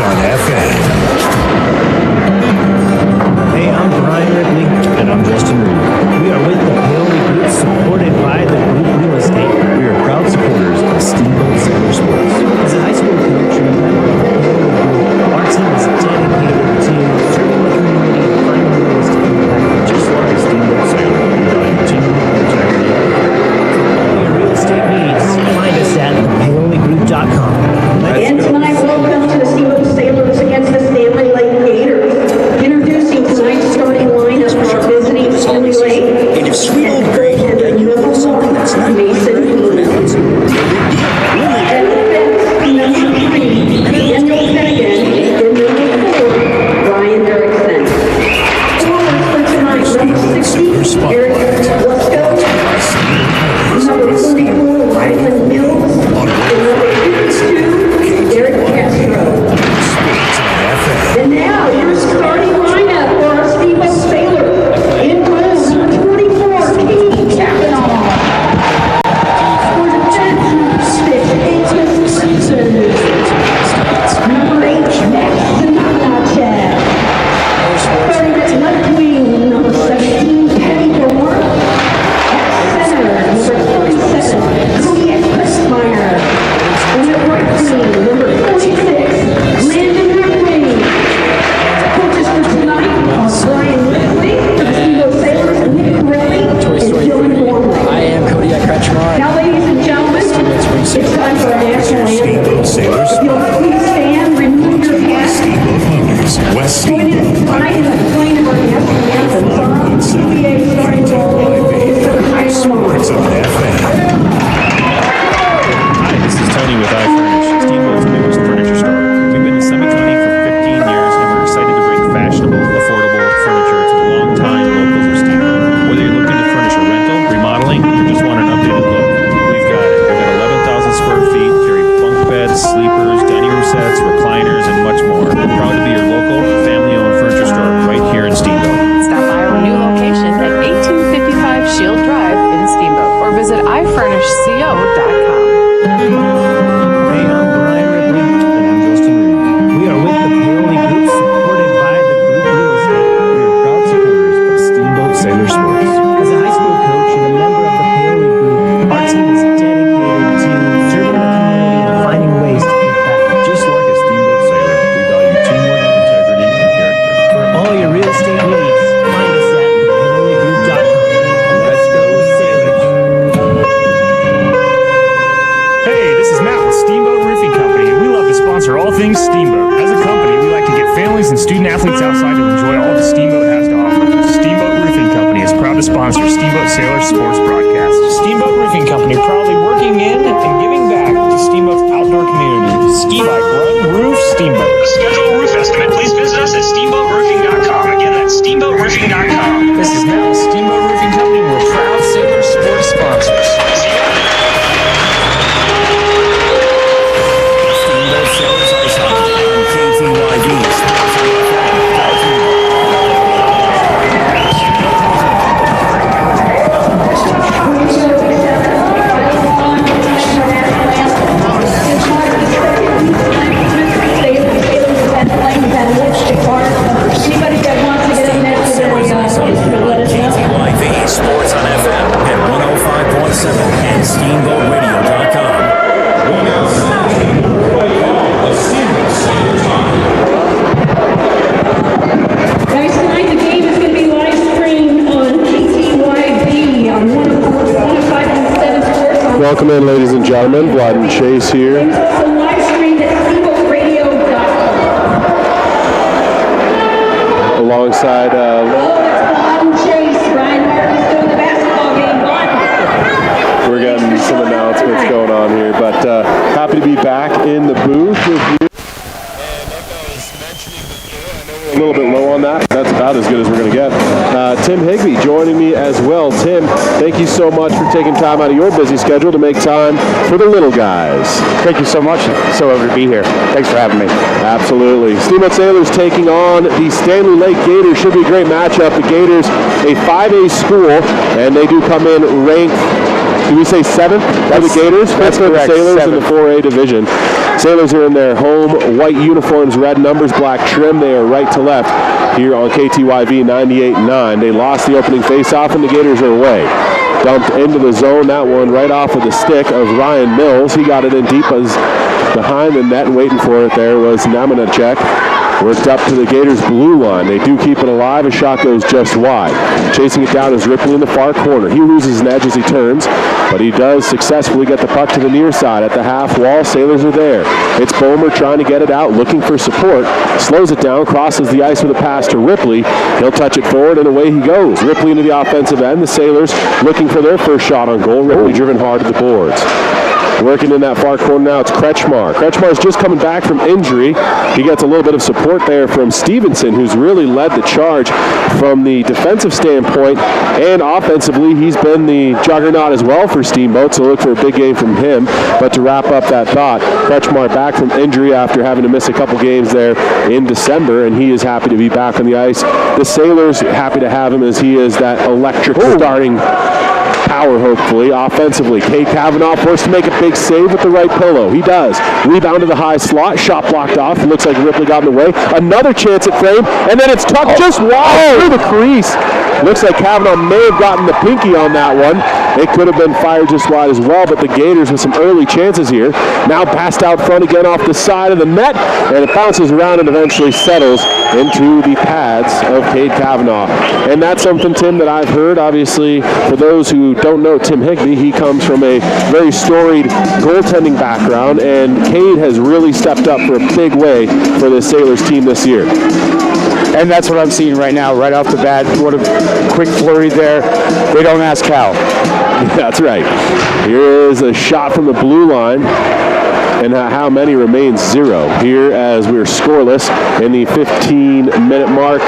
on FM. Hey, I'm Brian Ripley. And I'm Justin Reed. We are with the Paoli Group, supported by the Group Real Estate. We are proud supporters of Steamboat Sailor Sports. As a high school coach and a member of the Paoli Group, our team is dedicated to serving the community and finding ways to impact Just like Steamboat Sailor, we value teamwork, integrity, and care. all your real estate needs. Find us at thepaoligroup.com. And tonight, welcome to the Steamboat Sailors against the Stanley Lake Gators. Introducing tonight's starting lineup for visiting Stanley Lake. And if sweet old Greg had done you know something that's not Mason pronounced, and defense, number 3, Daniel Finnegan, and number 4, Brian Erickson. Forwards for tonight, number 60, Eric Lusco, number 44, Ryland Mills, and number 52, Eric Castro. And now, your starting lineup for our Steamboat Sailor. In goal, number 24, Katie Kavanaugh. For defense, 6, Smith Simpson. Number 8, Max Zanata. Starting at left wing, number 17, Penny Dorr. At center, number 47, Cody Christmeyer. And at right wing, number 46, Landon Ripley. Coaches for tonight are Brian Ripley for the Steamboat Sailors, Nick Corelli, and Dylan Gormley. I am Cody Kretschmar. Now, ladies and gentlemen, it's time for our national Steamboat anthem. Sailors, If you'll please stand, remove your hats. Steamboat Hunters, West Join Steamboat us tonight in the playing of our national anthem song, CBA starting role, Mr. Higher Sports on FM. Hi, this is Tony with iFurnish, Steamboat's newest furniture store. We've been in Summit County for 15 years, and we're excited to bring fashionable, affordable furniture to the long-time locals of Steamboat. Whether you're looking to furnish a rental, remodeling, or just want an updated look, we've got it. We've got 11,000 square feet, carry bunk beds, sleepers, dining room sets, recliners, and much more. We're proud to be your local, family-owned furniture store right here in Steamboat. Stop by our new location at 1855 Shield Drive in Steamboat or visit ifurnishco.com. Hey, I'm Brian Ripley. And I'm Justin Reed. We are with the Paoli Group, supported by the Group Real Estate. We are proud supporters of Steamboat Sailor Sports. As a high school coach and a member of the Paoli Group, our team is dedicated to serving the community and finding ways to give back. Just like a Steamboat Sailor, we value teamwork, integrity, and character. For all your real estate needs, find us at thepaoligroup.com. Let's go Sailors! Hey, this is Matt with Steamboat Roofing Company, and we love to sponsor all things Steamboat. As a company, we like to get families and student athletes outside to enjoy all the Steamboat has to offer. Steamboat Roofing Company is proud to sponsor Steamboat Sailor Sports broadcast. Steamboat Roofing Company proudly working in and giving back to Steamboat's outdoor community. Ski bike run, roof, Steamboat. To schedule a roof estimate, please visit us at steamboatroofing.com. Again, that's steamboatroofing.com. This is Matt with Steamboat Roofing Company. We're proud Sailor Sports sponsors. Steamboat Sailors Ice Hockey on KTYV. Anybody that wants to get up next to let us know. KTYV Sports on FM at 105.7 and SteamboatRadio.com. Guys, tonight the game is going to be live streamed on KTYV on 105.7 Sports on Welcome in, ladies and gentlemen. Vlad and Chase here. It's also live streamed at steamboatradio.com. Alongside, Oh, that's Vlad and Chase. Ryan Martin's doing the basketball game. we're getting some announcements going on here, but happy to be back in the booth with you. A little bit low on that. That's about as good as we're going to get. Tim Higbee joining me as well. Tim, thank you so much for taking time out of your busy schedule to make time for the little guys. Thank you so much. So happy to be here. Thanks for having me. Absolutely. Steamboat Sailors taking on the Stanley Lake Gators. Should be a great matchup. The Gators, a 5A school, and they do come in ranked Did we say 7th for the Gators? That's for the correct, Sailors in the 7th. 4A division. Sailors are in their home white uniforms, red numbers, black trim. They are right to left here on KTYV 98.9. They lost the opening faceoff, and the Gators are away. Dumped into the zone, that one right off of the stick of Ryan Mills. He got it in deep as behind the net, and waiting for it there was Namanachek. Worked up to the Gators' blue line. They do keep it alive. A shot goes just wide. Chasing it down is Ripley in the far corner. He loses an edge as he turns, but he does successfully get the puck to the near side at the half wall. Sailors are there. It's Bomer trying to get it out, looking for support. Slows it down, crosses the ice with a pass to Ripley. He'll touch it forward, and away he goes. Ripley into the offensive end. The Sailors looking for their first shot on goal. Ripley driven hard to the boards. Working in that far corner now, it's Kretschmar. Kretschmar's just coming back from injury. He gets a little bit of support there from Stevenson, who's really led the charge from the defensive standpoint, and offensively, he's been the juggernaut as well for Steamboat, so look for a big game from him. But to wrap up that thought, Kretschmar back from injury after having to miss a couple games there in December, and he is happy to be back on the ice. The Sailors happy to have him as he is that electric starting power, hopefully. Offensively, Cade Kavanaugh forced to make a big save with the right pillow. He does. Rebound to the high slot. Shot blocked off. It looks like Ripley got in the way. Another chance at frame, and then it's tucked just wide through the crease. Looks like Kavanaugh may have gotten the pinky on that one. It could have been fired just wide as well, but the Gators with some early chances here. Now passed out front again off the side of the net, and it bounces around and eventually settles into the pads of Cade Kavanaugh. And that's something, Tim, that I've heard. Obviously, for those who don't know Tim Higbee, he comes from a very storied goaltending background, and Cade has really stepped up for a big way for the Sailors team this year. And that's what I'm seeing right now, right off the bat. What a quick flurry there. They don't ask how. That's right. Here is a shot from the blue line. And how many remains? 0 here as we're scoreless in the 15-minute mark.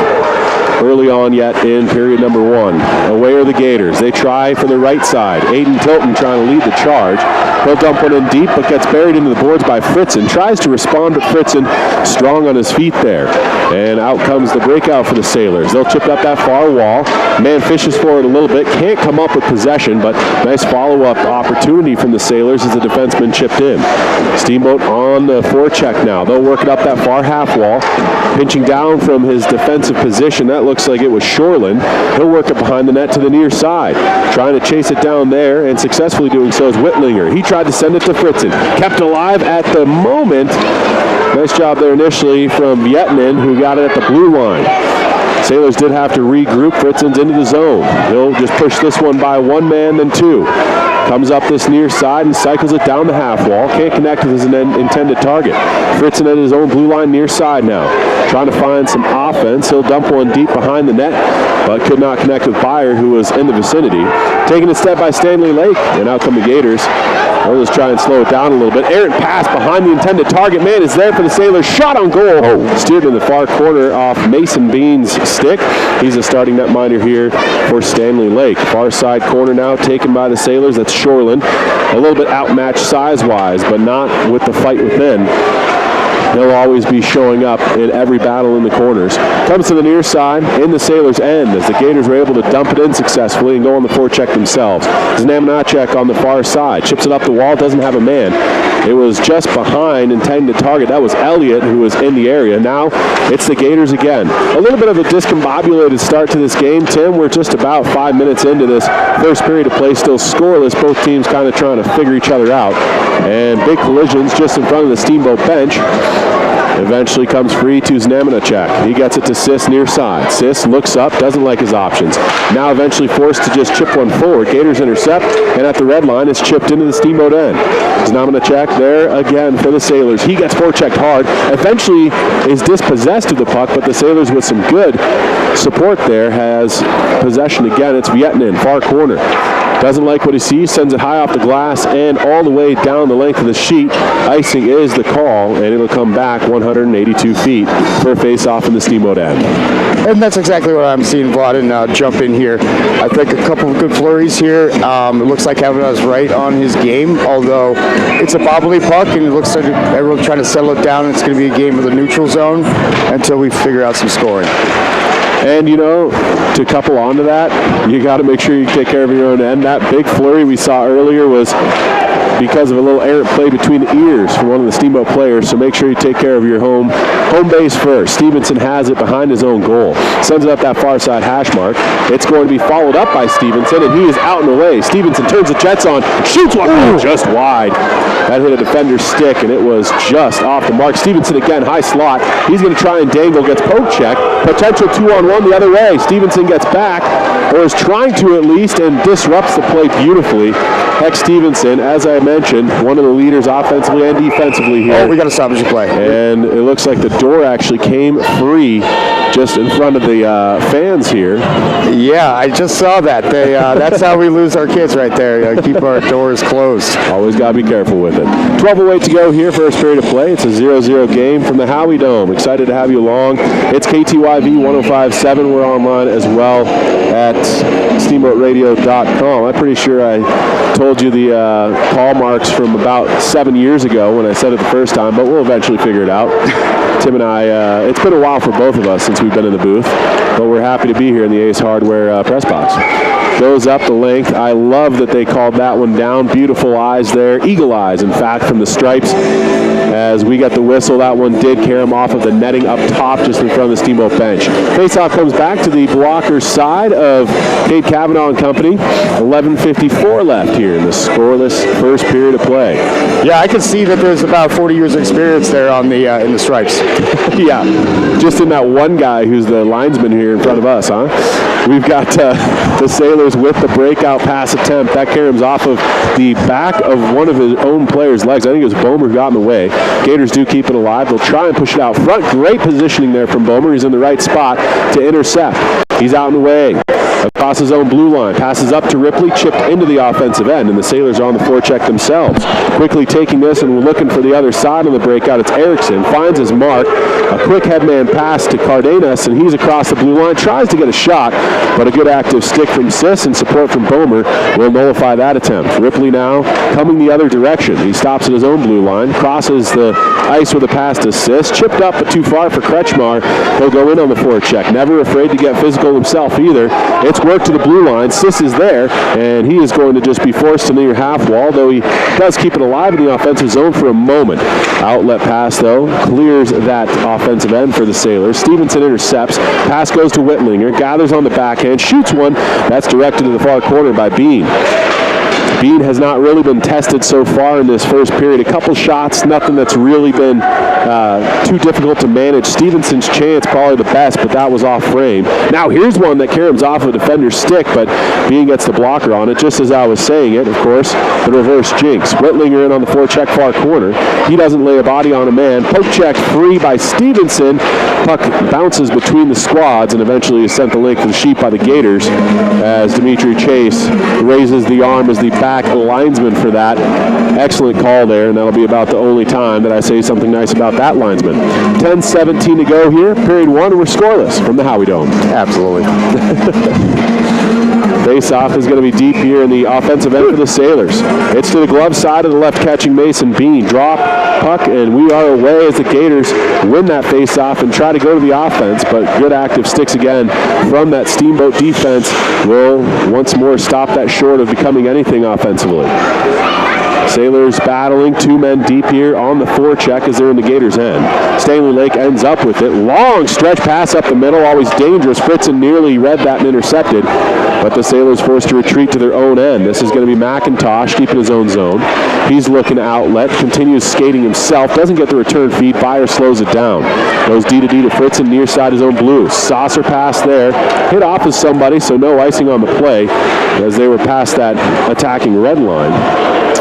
Early on yet in period number 1. Away are the Gators. They try for the right side. Aiden Tilton trying to lead the charge. He'll dump one in deep, but gets buried into the boards by Fritzen. Tries to respond, but Fritzen strong on his feet there. And out comes the breakout for the Sailors. They'll chip up that far wall. Man fishes for it a little bit. Can't come up with possession, but nice follow-up opportunity from the Sailors as the defenseman chipped in. Steamboat on the forecheck now. They'll work it up that far half wall. Pinching down from his defensive position. That looks like it was Shoreland. He'll work it behind the net to the near side. Trying to chase it down there, and successfully doing so is Whitlinger. He tried to send it to Fritzen. Kept alive at the moment. Nice job there initially from Vietnin, who got it at the blue line. Sailors did have to regroup. Fritzen's into the zone. He'll just push this one by one man, then two. Comes up this near side and cycles it down the half wall. Can't connect with his intended target. Fritzen at his own blue line near side now. Trying to find some offense. He'll dump one deep behind the net, but could not connect with Byer, who was in the vicinity. Taking a step by Stanley Lake, and out come the Gators. They'll just try and slow it down a little bit. Errant pass behind the intended target. Man is there for the Sailors. Shot on goal. Steered in the far corner off Mason Bean's stick. He's a starting netminder here for Stanley Lake. Far side corner now taken by the Sailors. That's Shoreland. A little bit outmatched size-wise, but not with the fight within. He'll always be showing up in every battle in the corners. Comes to the near side in the Sailors' end as the Gators were able to dump it in successfully and go on the forecheck themselves. Znamanacek on the far side. Chips it up the wall, doesn't have a man. It was just behind intended target. That was Elliott who was in the area. Now it's the Gators again. A little bit of a discombobulated start to this game, Tim. We're just about 5 minutes into this first period of play, still scoreless. Both teams kind of trying to figure each other out. And big collisions just in front of the Steamboat bench. Eventually comes free to Znamanacek. He gets it to Sis near side. Sis looks up, doesn't like his options. Now eventually forced to just chip one forward. Gators intercept, and at the red line, it's chipped into the Steamboat end. Znamanacek there again for the Sailors. He gets forechecked hard. Eventually is dispossessed of the puck, but the Sailors with some good support there has possession again. It's Vietnin, far corner. Doesn't like what he sees, sends it high off the glass and all the way down the length of the sheet. Icing is the call, and it'll come back 182 feet for a face-off in the Steamboat end. And that's exactly what I'm seeing Vladen jump in here. I think a couple of good flurries here. It looks like Kavanaugh's right on his game, although it's a bobbly puck, and it looks like everyone's trying to settle it down. It's going to be a game of the neutral zone until we figure out some scoring. And, to couple onto that, you got to make sure you take care of your own end. That big flurry we saw earlier was because of a little errant play between the ears from one of the Steamboat players, so make sure you take care of your home base first. Stevenson has it behind his own goal. Sends it up that far side hash mark. It's going to be followed up by Stevenson, and he is out and away. Stevenson turns the jets on, shoots one just wide. That hit a defender's stick, and it was just off the mark. Stevenson again, high slot. He's going to try and dangle, gets poke check. Potential 2-on-1 the other way. Stevenson gets back, or is trying to at least, and disrupts the play beautifully. Heck Stevenson, as I mentioned, one of the leaders offensively and defensively here. Oh, we got to stoppage the play. And it looks like the door actually came free just in front of the fans here. Yeah, I just saw that. That's how we lose our kids right there. Keep our doors closed. Always got to be careful with it. 12:08 to go here, first period of play. It's a 0-0 game from the Howie Dome. Excited to have you along. It's KTYV 105.7. We're online as well at steamboatradio.com. I'm pretty sure I told you the call marks from about 7 years ago when I said it the first time, but we'll eventually figure it out. Tim and I, it's been a while for both of us since we've been in the booth, but we're happy to be here in the Ace Hardware press box. Goes up the length. I love that they called that one down. Beautiful eyes there. Eagle eyes, in fact, from the stripes. As we got the whistle, that one did carry him off of the netting up top just in front of the Steamboat bench. Faceoff comes back to the blockers side of Kate Cavanaugh and company. 11:54 left here in the scoreless first period of play. Yeah, I can see that there's about 40 years of experience there on the in the stripes. Yeah, just in that one guy who's the linesman here in front of us, huh? We've got the Sailors with the breakout pass attempt. That carries off of the back of one of his own players' legs. I think it was Bomer who got in the way. Gators do keep it alive. They'll try and push it out front. Great positioning there from Bomer. He's in the right spot to intercept. He's out in the way. Across his own blue line. Passes up to Ripley, chipped into the offensive end, and the Sailors are on the forecheck themselves. Quickly taking this, and we're looking for the other side on the breakout. It's Erickson. Finds his mark. A quick headman pass to Cardenas, and he's across the blue line. Tries to get a shot, but a good active stick from Sis and support from Bomer will nullify that attempt. Ripley now coming the other direction. He stops at his own blue line, crosses the ice with a pass to Sis. Chipped up, but too far for Kretschmar. He'll go in on the forecheck. Never afraid to get physical himself either. It's work to the blue line. Sis is there, and he is going to just be forced to near half wall, though he does keep it alive in the offensive zone for a moment. Outlet pass, though, clears that offensive end for the Sailors. Stevenson intercepts. Pass goes to Whitlinger. Gathers on the backhand. Shoots one. That's directed to the far corner by Bean. Bean has not really been tested so far in this first period. A couple shots, nothing that's really been too difficult to manage. Stevenson's chance probably the best, but that was off frame. Now here's one that caroms off a defender's stick, but Bean gets the blocker on it. Just as I was saying it, of course, the reverse jinx. Whitlinger in on the forecheck far corner. He doesn't lay a body on a man. Poke check free by Stevenson. Puck bounces between the squads and eventually is sent the length of the sheet by the Gators as Dimitri Chase raises the arm as the back linesman for that. Excellent call there, and that'll be about the only time that I say something nice about that linesman. 10:17 to go here. Period one, we're scoreless from the Howie Dome. Absolutely. Face-off is going to be deep here in the offensive end for the Sailors. It's to the glove side of the left catching Mason Bean. Drop, puck, and we are away as the Gators win that face-off and try to go to the offense, but good active sticks again from that Steamboat defense will once more stop that short of becoming anything offensively. Sailors battling, two men deep here on the forecheck as they're in the Gators' end. Stanley Lake ends up with it. Long stretch pass up the middle, always dangerous. Fritzen nearly read that and intercepted, but the Sailors forced to retreat to their own end. This is going to be McIntosh deep in his own zone. He's looking outlet, continues skating himself, doesn't get the return feed. Byer slows it down. Goes D to D to Fritzen near side his own blue. Saucer pass there. Hit off of somebody, so no icing on the play as they were past that attacking red line.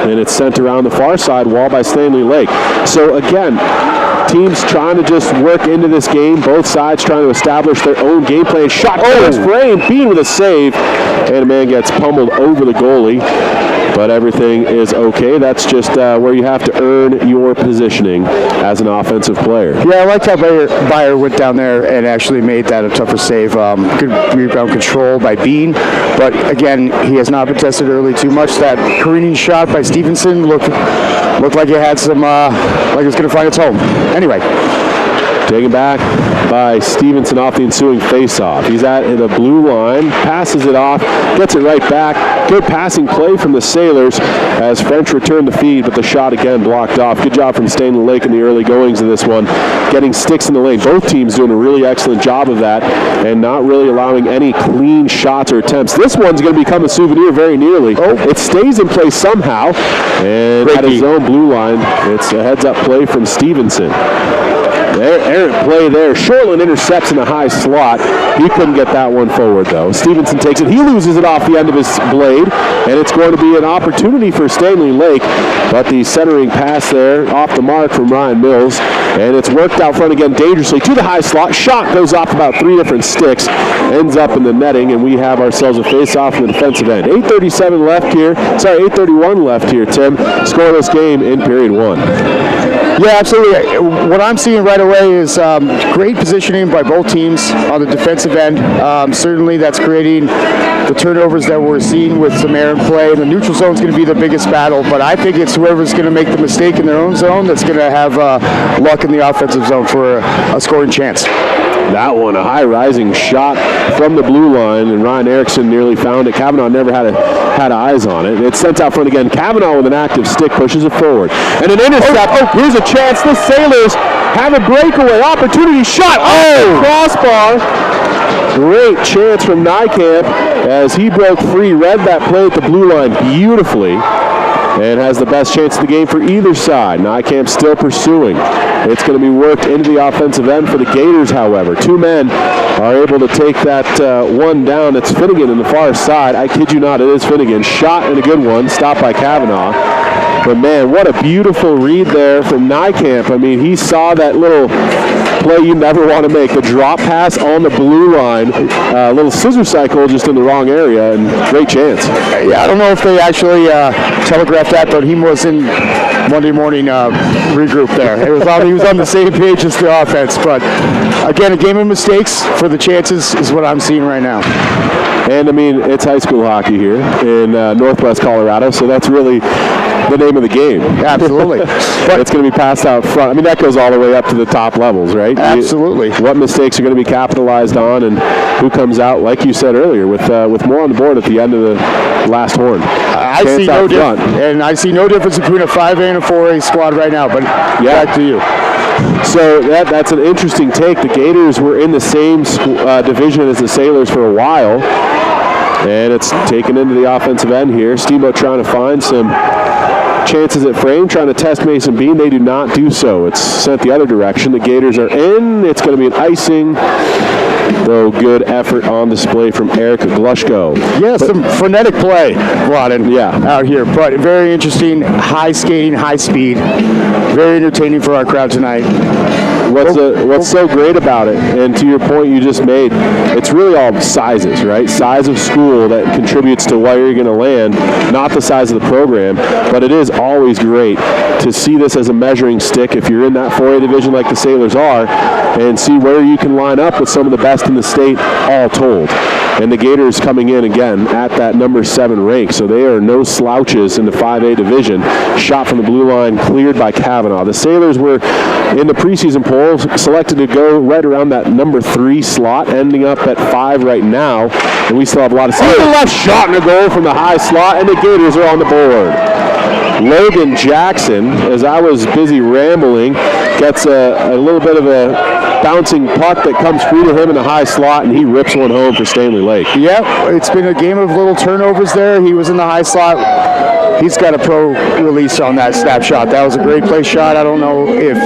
And it's sent around the far side wall by Stanley Lake. So again, teams trying to just work into this game. Both sides trying to establish their own game plan. Shot towards frame. Bean with a save. And a man gets pummeled over the goalie. But everything is okay. That's just where you have to earn your positioning as an offensive player. Yeah, I liked how Byer went down there and actually made that a tougher save. Good rebound control by Bean. But again, he has not been tested early too much. That careening shot by Stevenson looked like it had some, like it was going to find its home. Anyway. Taken back by Stevenson off the ensuing faceoff. He's at the blue line, passes it off, gets it right back. Good passing play from the Sailors as French returned the feed, but the shot again blocked off. Good job from Stanley Lake in the early goings of this one, getting sticks in the lane. Both teams doing a really excellent job of that and not really allowing any clean shots or attempts. This one's going to become a souvenir very nearly. It stays in place somehow, and at his own blue line, it's a heads-up play from Stevenson. Errant play there. Shortland intercepts in the high slot. He couldn't get that one forward, though. Stevenson takes it. He loses it off the end of his blade, and it's going to be an opportunity for Stanley Lake. But the centering pass there off the mark from Ryan Mills, and it's worked out front again dangerously to the high slot. Shot goes off about 3 different sticks, ends up in the netting, and we have ourselves a face-off in the defensive end. 8:31 left here, Tim. Scoreless game in period 1. Yeah, absolutely. What I'm seeing right away is great positioning by both teams on the defensive end. Certainly that's creating the turnovers that we're seeing with some errant play. The neutral zone is going to be the biggest battle, but I think it's whoever's going to make the mistake in their own zone that's going to have luck in the offensive zone for a scoring chance. That one, a high-rising shot from the blue line, and Ryan Erickson nearly found it. Kavanaugh never had eyes on it. It's sent out front again. Kavanaugh with an active stick pushes it forward. And an intercept. Here's a chance. The Sailors have a breakaway opportunity. Shot. Crossbar. Great chance from Niekamp as he broke free, read that play at the blue line beautifully, and has the best chance of the game for either side. Niekamp still pursuing. It's going to be worked into the offensive end for the Gators, however. 2 men are able to take that one down. It's Finnegan in the far side. I kid you not, it is Finnegan. Shot and a good one, stopped by Kavanaugh. But man, what a beautiful read there from Niekamp. I mean, he saw that little play you never want to make, the drop pass on the blue line, a little scissor cycle just in the wrong area, and great chance. Yeah, I don't know if they actually telegraphed that, but he was in Monday morning regroup there. He was on the same page as the offense, but again, a game of mistakes for the chances is what I'm seeing right now. And I mean, it's high school hockey here in Northwest Colorado, so that's really the name of the game. Absolutely. But it's going to be passed out front. I mean, that goes all the way up to the top levels, right? Absolutely. What mistakes are going to be capitalized on, and who comes out, like you said earlier, with more on the board at the end of the last horn. I see no difference between a 5A and a 4A squad right now, but back to you. So that's an interesting take. The Gators were in the same division as the Sailors for a while, and it's taken into the offensive end here. Steamboat trying to find some chances at frame, trying to test Mason Bean. They do not do so. It's sent the other direction. The Gators are in. It's going to be an icing, though good effort on display from Eric Glushko. Yeah, some frenetic play, Vladen, out here. But very interesting, high skating, high speed. Very entertaining for our crowd tonight. What's so great about it, and to your point you just made, it's really all sizes, right? Size of school that contributes to where you're going to land, not the size of the program, but it is always great to see this as a measuring stick if you're in that 4A division like the Sailors are, and see where you can line up with some of the best in the state all told. And the Gators coming in again at that number 7 rank, so they are no slouches in the 5A division. Shot from the blue line, cleared by Kavanaugh. The Sailors were in the preseason poll selected to go right around that number 3 slot, ending up at 5 right now, and we still have a lot of Sailors. Left shot and a goal from the high slot, and the Gators are on the board. Logan Jackson, as I was busy rambling, gets a little bit of a bouncing puck that comes free to him in the high slot, and he rips one home for Stanley Lake. Yeah, it's been a game of little turnovers there. He was in the high slot. He's got a pro release on that snapshot. That was a great play shot. I don't know if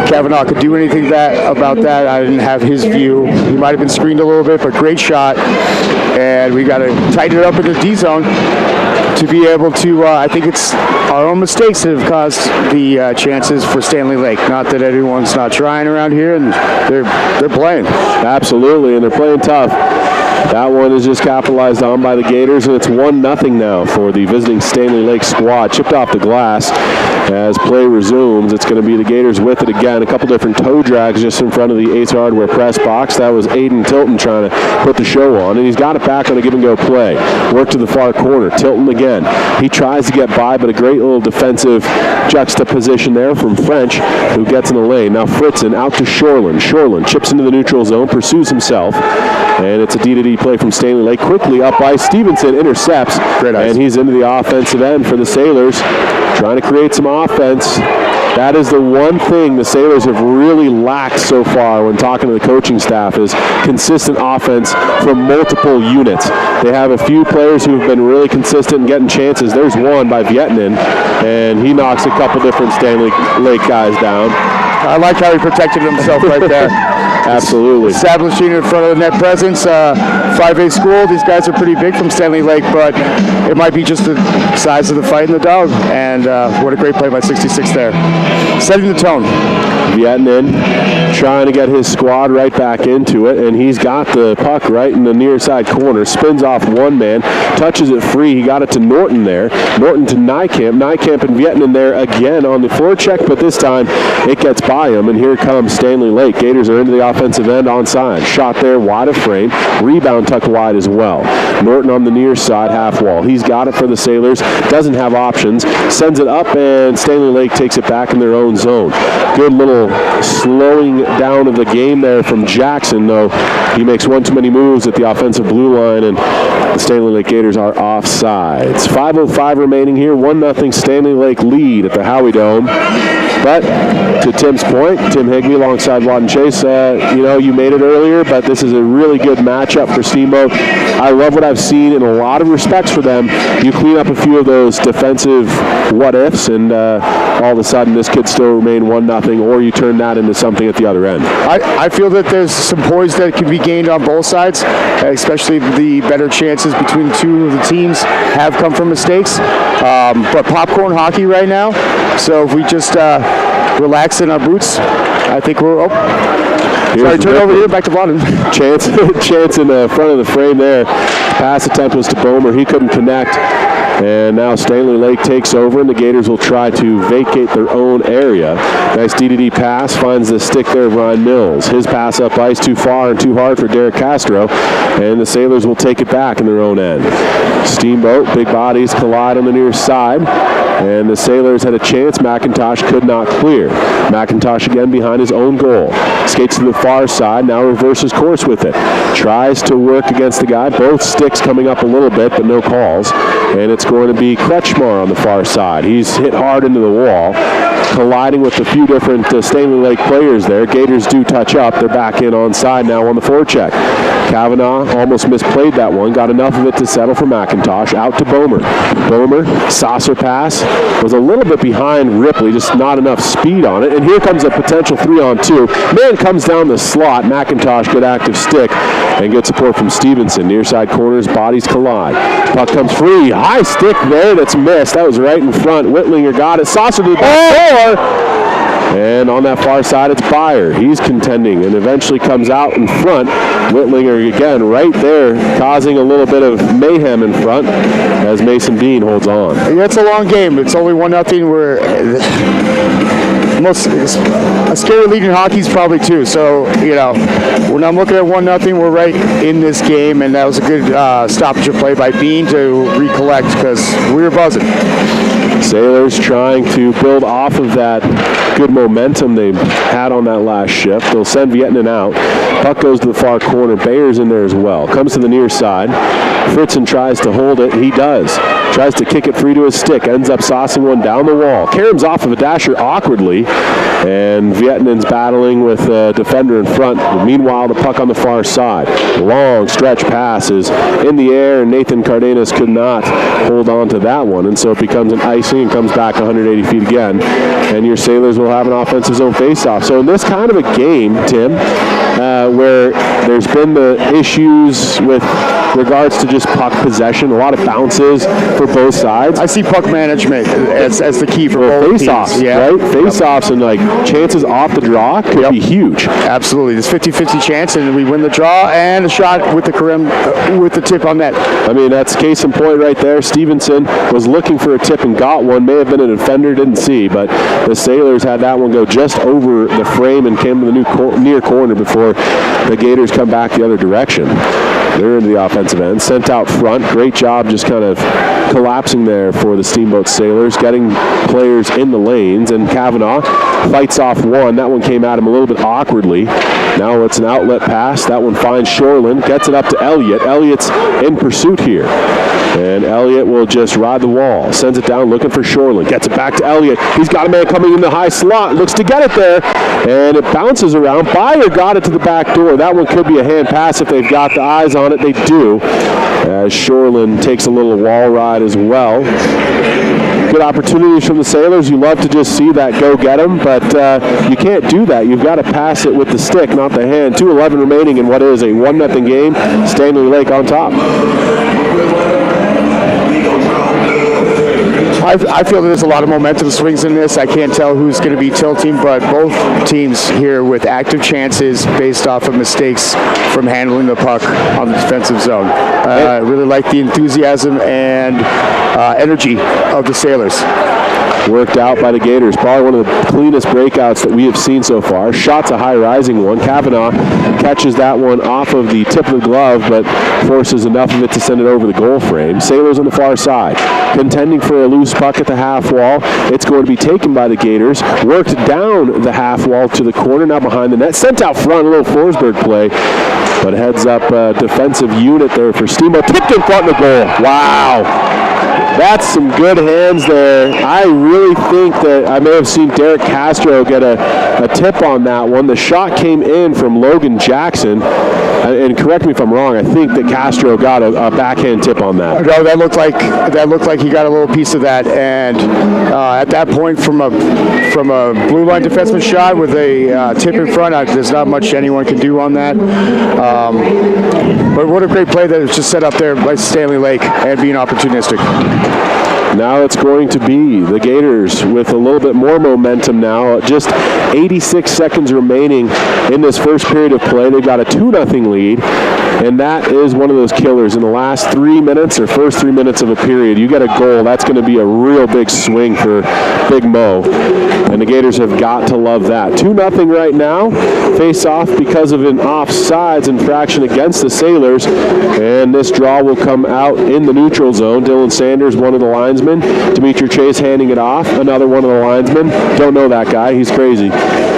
Kavanaugh could do anything about that. I didn't have his view. He might have been screened a little bit, but great shot. And we got to tighten it up in the D zone to be able to, I think it's our own mistakes that have caused the chances for Stanley Lake. Not that anyone's not trying around here, and they're playing. Absolutely, and they're playing tough. That one is just capitalized on by the Gators, and it's 1-0 now for the visiting Stanley Lake squad. Chipped off the glass as play resumes. It's going to be the Gators with it again. A couple different toe drags just in front of the Ace Hardware press box. That was Aiden Tilton trying to put the show on, and he's got it back on a give-and-go play. Work to the far corner. Tilton again. He tries to get by, but a great little defensive juxtaposition there from French, who gets in the lane. Now Fritzen out to Shoreland. Shoreland chips into the neutral zone, pursues himself, and it's a D-to-D play from Stanley Lake. Quickly up by Stevenson, intercepts, and he's into the offensive end for the Sailors, trying to create some offense. That is the one thing the Sailors have really lacked so far when talking to the coaching staff, is consistent offense from multiple units. They have a few players who have been really consistent in getting chances. There's one by Vietnin, and he knocks a couple different Stanley Lake guys down. I like how he protected himself right there. Absolutely. Establishing in front of the net presence. 5A school, these guys are pretty big from Stanley Lake, but it might be just the size of the fight and the dog. And what a great play by 66 there. Setting the tone. Vietnin trying to get his squad right back into it, and he's got the puck right in the near side corner. Spins off one man, touches it free. He got it to Norton there. Norton to Nykamp. Nykamp and Vietnin there again on the forecheck, but this time it gets by him, and here comes Stanley Lake. Gators are into the offensive end onside. Shot there wide of frame. Rebound tucked wide as well. Norton on the near side half wall. He's got it for the Sailors. Doesn't have options. Sends it up, and Stanley Lake takes it back in their own zone. Good little slowing down of the game there from Jackson, though. He makes one too many moves at the offensive blue line, and the Stanley Lake Gators are offsides. 5:05 remaining here. 1-0 Stanley Lake lead at the Howie Dome. But to Tim's point, Tim Higbee alongside Wadden Chase, you made it earlier, but this is a really good matchup for Steamboat. I love what I've seen in a lot of respects for them. You clean up a few of those defensive what-ifs, and all of a sudden this could still remain 1-0, or you turn that into something at the other end. I feel that there's some poise that can be gained on both sides, especially the better chances between two of the teams have come from mistakes. But popcorn hockey right now, so if we just relax in our boots, I think we're... Sorry, turn over here, back to Vaughn. Chance in the front of the frame there. Pass attempt was to Bomer. He couldn't connect. And now Stanley Lake takes over, and the Gators will try to vacate their own area. Nice D-to-D pass, finds the stick there of Ryan Mills. His pass up ice too far and too hard for Derek Castro, and the Sailors will take it back in their own end. Steamboat, big bodies collide on the near side, and the Sailors had a chance. McIntosh could not clear. McIntosh again behind his own goal. Skates to the far side, now reverses course with it. Tries to work against the guy. Both sticks coming up a little bit, but no calls. And it's going to be Kretschmar on the far side. He's hit hard into the wall, colliding with a few different Stanley Lake players there. Gators do touch up. They're back in onside now on the forecheck. Kavanaugh almost misplayed that one. Got enough of it to settle for McIntosh. Out to Bomer. Bomer, saucer pass. Was a little bit behind Ripley, just not enough speed on it. And here comes a potential 3-on-2. Man comes down the slot. McIntosh, good active stick, and good support from Stevenson. Near side corners, bodies collide. Puck comes free. High stick there that's missed. That was right in front. Whitlinger got it. Saucer to the back door. And on that far side, it's Byer. He's contending and eventually comes out in front. Whitlinger again right there, causing a little bit of mayhem in front as Mason Bean holds on. Yeah, it's a long game. It's only 1-0. We're a scary lead in hockey is probably 2. So, when I'm looking at 1-0, we're right in this game, and that was a good stoppage of play by Bean to recollect because we were buzzing. Sailors trying to build off of that good momentum they had on that last shift. They'll send Vietnin out. Puck goes to the far corner. Bayer's in there as well. Comes to the near side. Fritzen tries to hold it. He does. Tries to kick it free to his stick. Ends up saucing one down the wall. Karam's off of a dasher awkwardly. And Vietnin's battling with a defender in front. Meanwhile, the puck on the far side. Long stretch pass is in the air, and Nathan Cardenas could not hold on to that one. And so it becomes an icing and comes back 180 feet again. And your Sailors will have an offensive zone faceoff. So in this kind of a game, Tim, where there's been the issues with regards to just puck possession. A lot of bounces for both sides. I see puck management as the key for both face-offs, teams. Yeah. right? Face-offs and like chances off the draw could be huge. Absolutely. There's 50-50 chance, and we win the draw and a shot with the tip on net. I mean, that's case in point right there. Stevenson was looking for a tip and got one. May have been a defender, didn't see, but the Sailors had that one go just over the frame and came to the near corner before the Gators come back the other direction. They're into the offensive end. Sent out front. Great job just kind of collapsing there for the Steamboat Sailors, getting players in the lanes, and Kavanaugh fights off one. That one came at him a little bit awkwardly. Now it's an outlet pass. That one finds Shoreland, gets it up to Elliott. Elliott's in pursuit here. And Elliott will just ride the wall. Sends it down looking for Shoreland. Gets it back to Elliott. He's got a man coming in the high slot. Looks to get it there. And it bounces around. Byer got it to the back door. That one could be a hand pass if they've got the eyes on it. They do. As Shoreland takes a little wall ride as well. Good opportunities from the Sailors. You love to just see that go get them, but you can't do that. You've got to pass it with the stick, not the hand. 2:11 remaining in what is a 1-0 game. Stanley Lake on top. I feel there's a lot of momentum swings in this. I can't tell who's going to be tilting, but both teams here with active chances based off of mistakes from handling the puck on the defensive zone. I really like the enthusiasm and energy of the Sailors. Worked out by the Gators. Probably one of the cleanest breakouts that we have seen so far. Shot's a high-rising one. Kavanaugh catches that one off of the tip of the glove, but forces enough of it to send it over the goal frame. Sailors on the far side, contending for a loose puck at the half wall. It's going to be taken by the Gators. Worked down the half wall to the corner, now behind the net. Sent out front, a little Forsberg play. But heads up defensive unit there for Steamboat. Tipped in front of the goal. Wow. That's some good hands there. I really think that I may have seen Derek Castro get a tip on that one. The shot came in from Logan Jackson. And correct me if I'm wrong, I think that Castro got a backhand tip on that. No, that looked like he got a little piece of that. And at that point, from a blue line defenseman shot with a tip in front, there's not much anyone can do on that. But what a great play that was just set up there by Stanley Lake and being opportunistic. Now it's going to be the Gators with a little bit more momentum now. Just 86 seconds remaining in this first period of play. They've got a 2-0 lead, and that is one of those killers. In the last 3 minutes or first 3 minutes of a period, you get a goal. That's going to be a real big swing for Big Mo, and the Gators have got to love that. 2-0 right now. Face off because of an offsides infraction against the Sailors, and this draw will come out in the neutral zone. Dylan Sanders, one of the linesmen. Demetri Chase handing it off. Another one of the linesmen. Don't know that guy. He's crazy.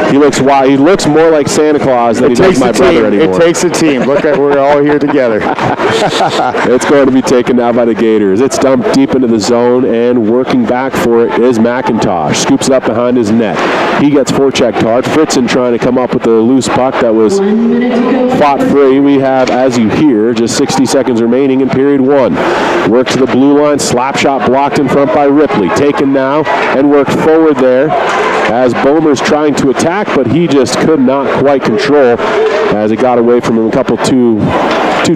He looks wild. He looks more like Santa Claus than he does my brother anymore. It takes a team. Look at we're all here together. It's going to be taken now by the Gators. It's dumped deep into the zone, and working back for it is McIntosh. Scoops it up behind his net. He gets forechecked hard. Fritzen trying to come up with the loose puck that was fought free. We have, as you hear, just 60 seconds remaining in period one. Work to the blue line. Slap shot blocked in front by Ripley. Taken now and worked forward there as Bomer's trying to attack, but he just could not quite control as it got away from him. A couple too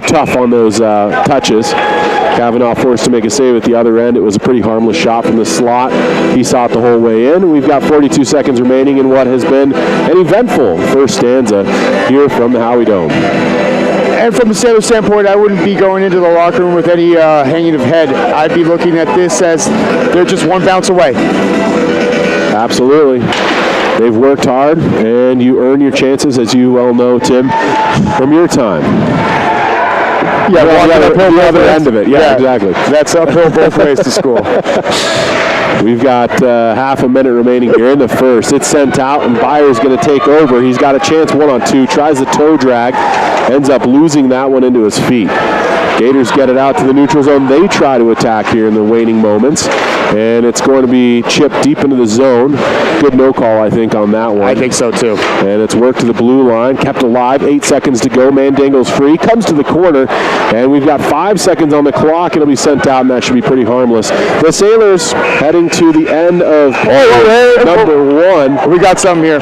tough on those touches. Kavanaugh forced to make a save at the other end. It was a pretty harmless shot from the slot. He saw it the whole way in. We've got 42 seconds remaining in what has been an eventful first stanza here from the Howie Dome. And from the Sailor standpoint, I wouldn't be going into the locker room with any hanging of head. I'd be looking at this as they're just one bounce away. Absolutely. They've worked hard, and you earn your chances, as you well know, Tim, from your time. Yeah, the other end of it. Yeah, exactly. That's uphill both ways to school. We've got half a minute remaining here in the first. It's sent out, and Byer's going to take over. He's got a chance 1-on-2, tries the toe drag, ends up losing that one into his feet. Gators get it out to the neutral zone. They try to attack here in the waning moments, and it's going to be chipped deep into the zone. Good no call, I think, on that one. I think so, too. And it's worked to the blue line, kept alive, 8 seconds to go. Mandingo's free, comes to the corner, and we've got 5 seconds on the clock. It'll be sent out, and that should be pretty harmless. The Sailors heading to the end of number one. We got something here.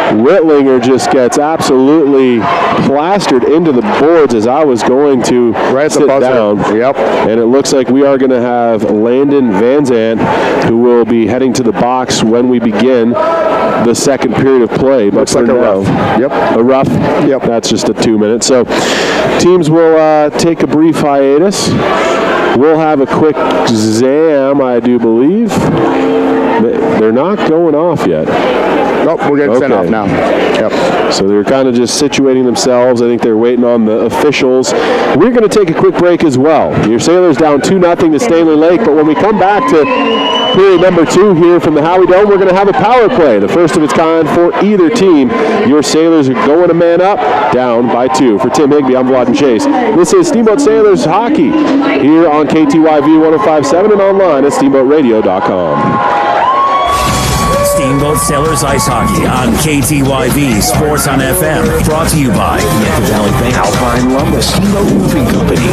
Rittlinger just gets absolutely plastered into the boards as I was going to sit down. Yep. And it looks like we are going to have Landon Van Zandt, who will be heading to the box when we begin the second period of play. Looks like a rough. Yep. A rough? Yep. That's just a 2 minute. So teams will take a brief hiatus. We'll have a quick exam, I do believe. They're not going off yet. Nope, we're getting sent off now. Yep. So they're kind of just situating themselves. I think they're waiting on the officials. We're going to take a quick break as well. Your Sailors down 2-0 to Stanley Lake, but when we come back to period number 2 here from the Howie Dome, we're going to have a power play, the first of its kind for either team. Your Sailors are going a man up, down by 2. For Tim Higbee, I'm Vlad Chase. This is Steamboat Sailors Hockey here on KTYV 105.7 and online at steamboatradio.com. Steamboat Sailors Ice Hockey on KTYV Sports on FM. Brought to you by Yucca Valley Bank, Alpine Lumber, Steamboat Roofing Company,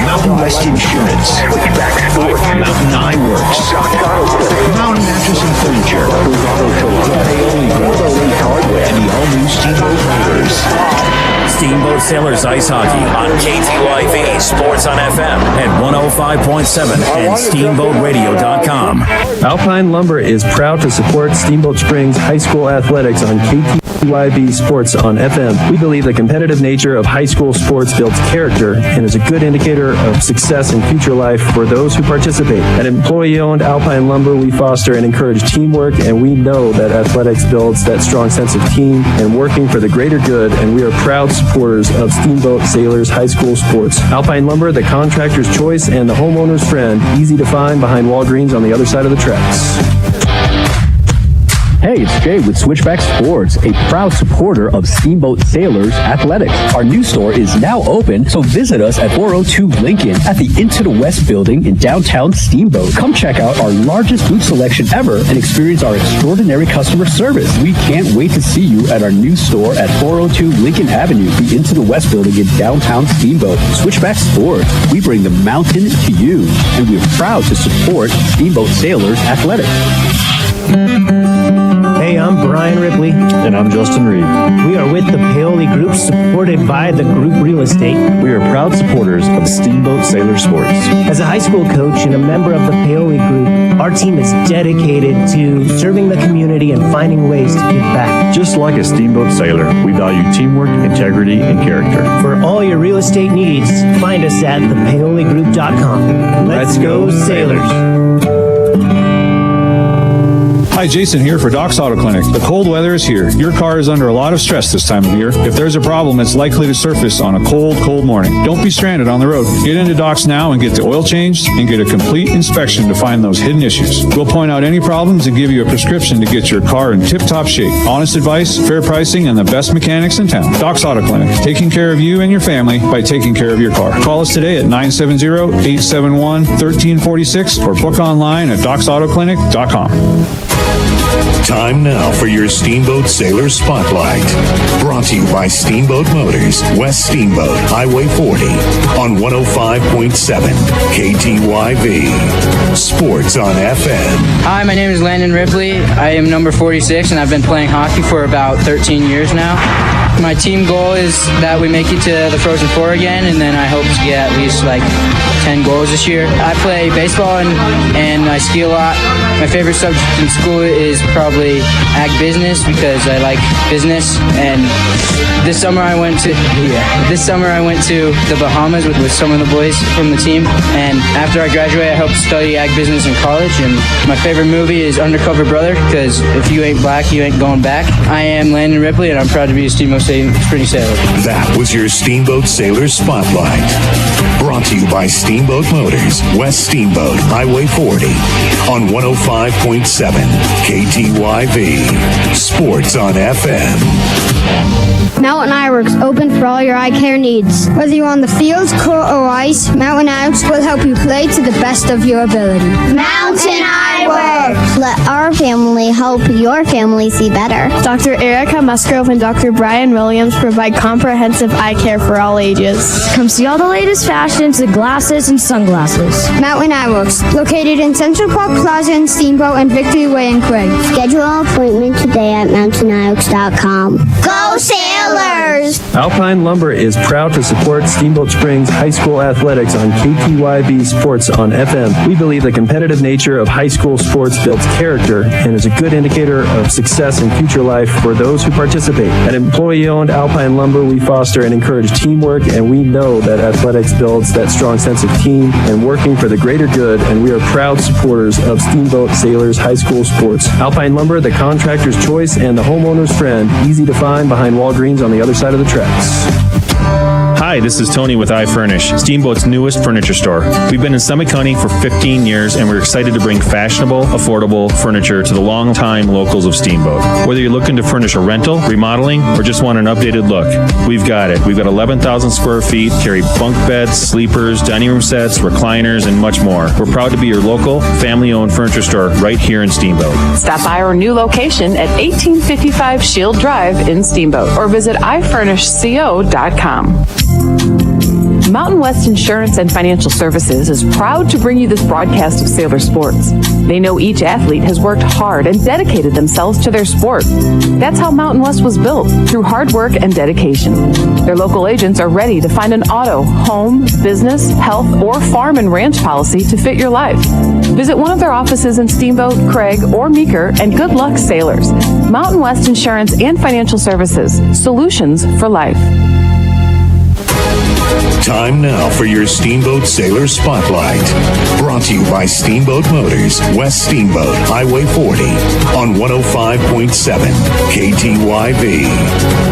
Mountain West Insurance, Switchback Sports, Mountain Ironworks, Mountain Mattress and Furniture, Paoli Hardware, and the all-new Steamboat Motors. Steamboat Sailors Ice Hockey on KTYV Sports on FM at 105.7 and SteamboatRadio.com. Alpine Lumber is proud to support Steamboat Springs High School athletics on KTYV Sports on FM. We believe the competitive nature of high school sports builds character and is a good indicator of success in future life for those who participate. At employee-owned Alpine Lumber, we foster and encourage teamwork, and we know that athletics builds that strong sense of team and working for the greater good, and we are proud supporters of Steamboat Sailors High School sports. Alpine Lumber, the contractor's choice and the homeowner's friend, easy to find behind Walgreens on the other side of the tracks. Hey, it's Jay with Switchback Sports, a proud supporter of Steamboat Sailors Athletics. Our new store is now open, so visit us at 402 Lincoln at the Into the West building in downtown Steamboat. Come check out our largest boot selection ever and experience our extraordinary customer service. We can't wait to see you at our new store at 402 Lincoln Avenue, the Into the West building in downtown Steamboat. Switchback Sports, we bring the mountain to you, and we're proud to support Steamboat Sailors Athletics. Hey, I'm Brian Ripley. And I'm Justin Reed. We are with the Paoli Group, supported by the Group Real Estate. We are proud supporters of Steamboat Sailor Sports. As a high school coach and a member of the Paoli Group, our team is dedicated to serving the community and finding ways to give back. Just like a Steamboat Sailor, we value teamwork, integrity, and character. For all your real estate needs, find us at thepaoligroup.com. Let's go, Sailors. Hi, Jason here for Doc's Auto Clinic. The cold weather is here. Your car is under a lot of stress this time of year. If there's a problem, it's likely to surface on a cold, cold morning. Don't be stranded on the road. Get into Doc's now and get the oil changed and get a complete inspection to find those hidden issues. We'll point out any problems and give you a prescription to get your car in tip-top shape. Honest advice, fair pricing, and the best mechanics in town. Doc's Auto Clinic, taking care of you and your family by taking care of your car. Call us today at 970-871-1346 or book online at docsautoclinic.com. Time now for your Steamboat Sailor Spotlight. Brought to you by Steamboat Motors, West Steamboat, Highway 40, on 105.7 KTYV. Sports on FM. Hi, my name is Landon Ripley. I am number 46, and I've been playing hockey for about 13 years now. My team goal is that we make it to the Frozen Four again, and then I hope to get at least 10 goals this year. I play baseball and I ski a lot. My favorite subject in school is probably ag business because I like business. And this summer I went to the Bahamas with some of the boys from the team. And after I graduate, I hope to study ag business in college. And my favorite movie is Undercover Brother because if you ain't black, you ain't going back. I am Landon Ripley, and I'm proud to be a Steamboat Spring Sailor. That was your Steamboat Sailor Spotlight. Brought to you by Steamboat Motors, West Steamboat, Highway 40, on 105.7 KTYV. Sports on FM. Mountain Eyeworks, open for all your eye care needs. Whether you're on the field, court, or ice, Mountain Eyeworks will help you play to the best of your ability. Mountain Eyeworks. Let our family help your family see better. Dr. Erica Musgrove and Dr. Brian Williams provide comprehensive eye care for all ages. Come see all the latest fashions in glasses and sunglasses. Mountain Eyeworks, located in Central Park Plaza in Steamboat and Victory Way in Craig. Schedule an appointment today at mountaineyeworks.com. Go Sailors! Alpine Lumber is proud to support Steamboat Springs High School athletics on KTYB Sports on FM. We believe the competitive nature of high school sports builds character and is a good indicator of success in future life for those who participate. At employee-owned Alpine Lumber, we foster and encourage teamwork, and we know that athletics builds that strong sense of team and working for the greater good, and we are proud supporters of Steamboat Sailors High School sports. Alpine Lumber, the contractor's choice and the homeowner's friend, easy to find behind Walgreens on the other side of the tracks. Hi, this is Tony with iFurnish, Steamboat's newest furniture store. We've been in Summit County for 15 years, and we're excited to bring fashionable, affordable furniture to the long-time locals of Steamboat. Whether you're looking to furnish a rental, remodeling, or just want an updated look, we've got it. We've got 11,000 square feet, carry bunk beds, sleepers, dining room sets, recliners, and much more. We're proud to be your local, family-owned furniture store right here in Steamboat. Stop by our new location at 1855 Shield Drive in Steamboat or visit ifurnishco.com. Mountain West Insurance and Financial Services is proud to bring you this broadcast of Sailor Sports. They know each athlete has worked hard and dedicated themselves to their sport. That's how Mountain West was built, through hard work and dedication. Their local agents are ready to find an auto, home, business, health, or farm and ranch policy to fit your life. Visit one of their offices in Steamboat, Craig, or Meeker, and good luck, sailors. Mountain West Insurance and Financial Services, solutions for life. Time now for your Steamboat Sailor Spotlight. Brought to you by Steamboat Motors, West Steamboat, Highway 40, on 105.7 KTYV.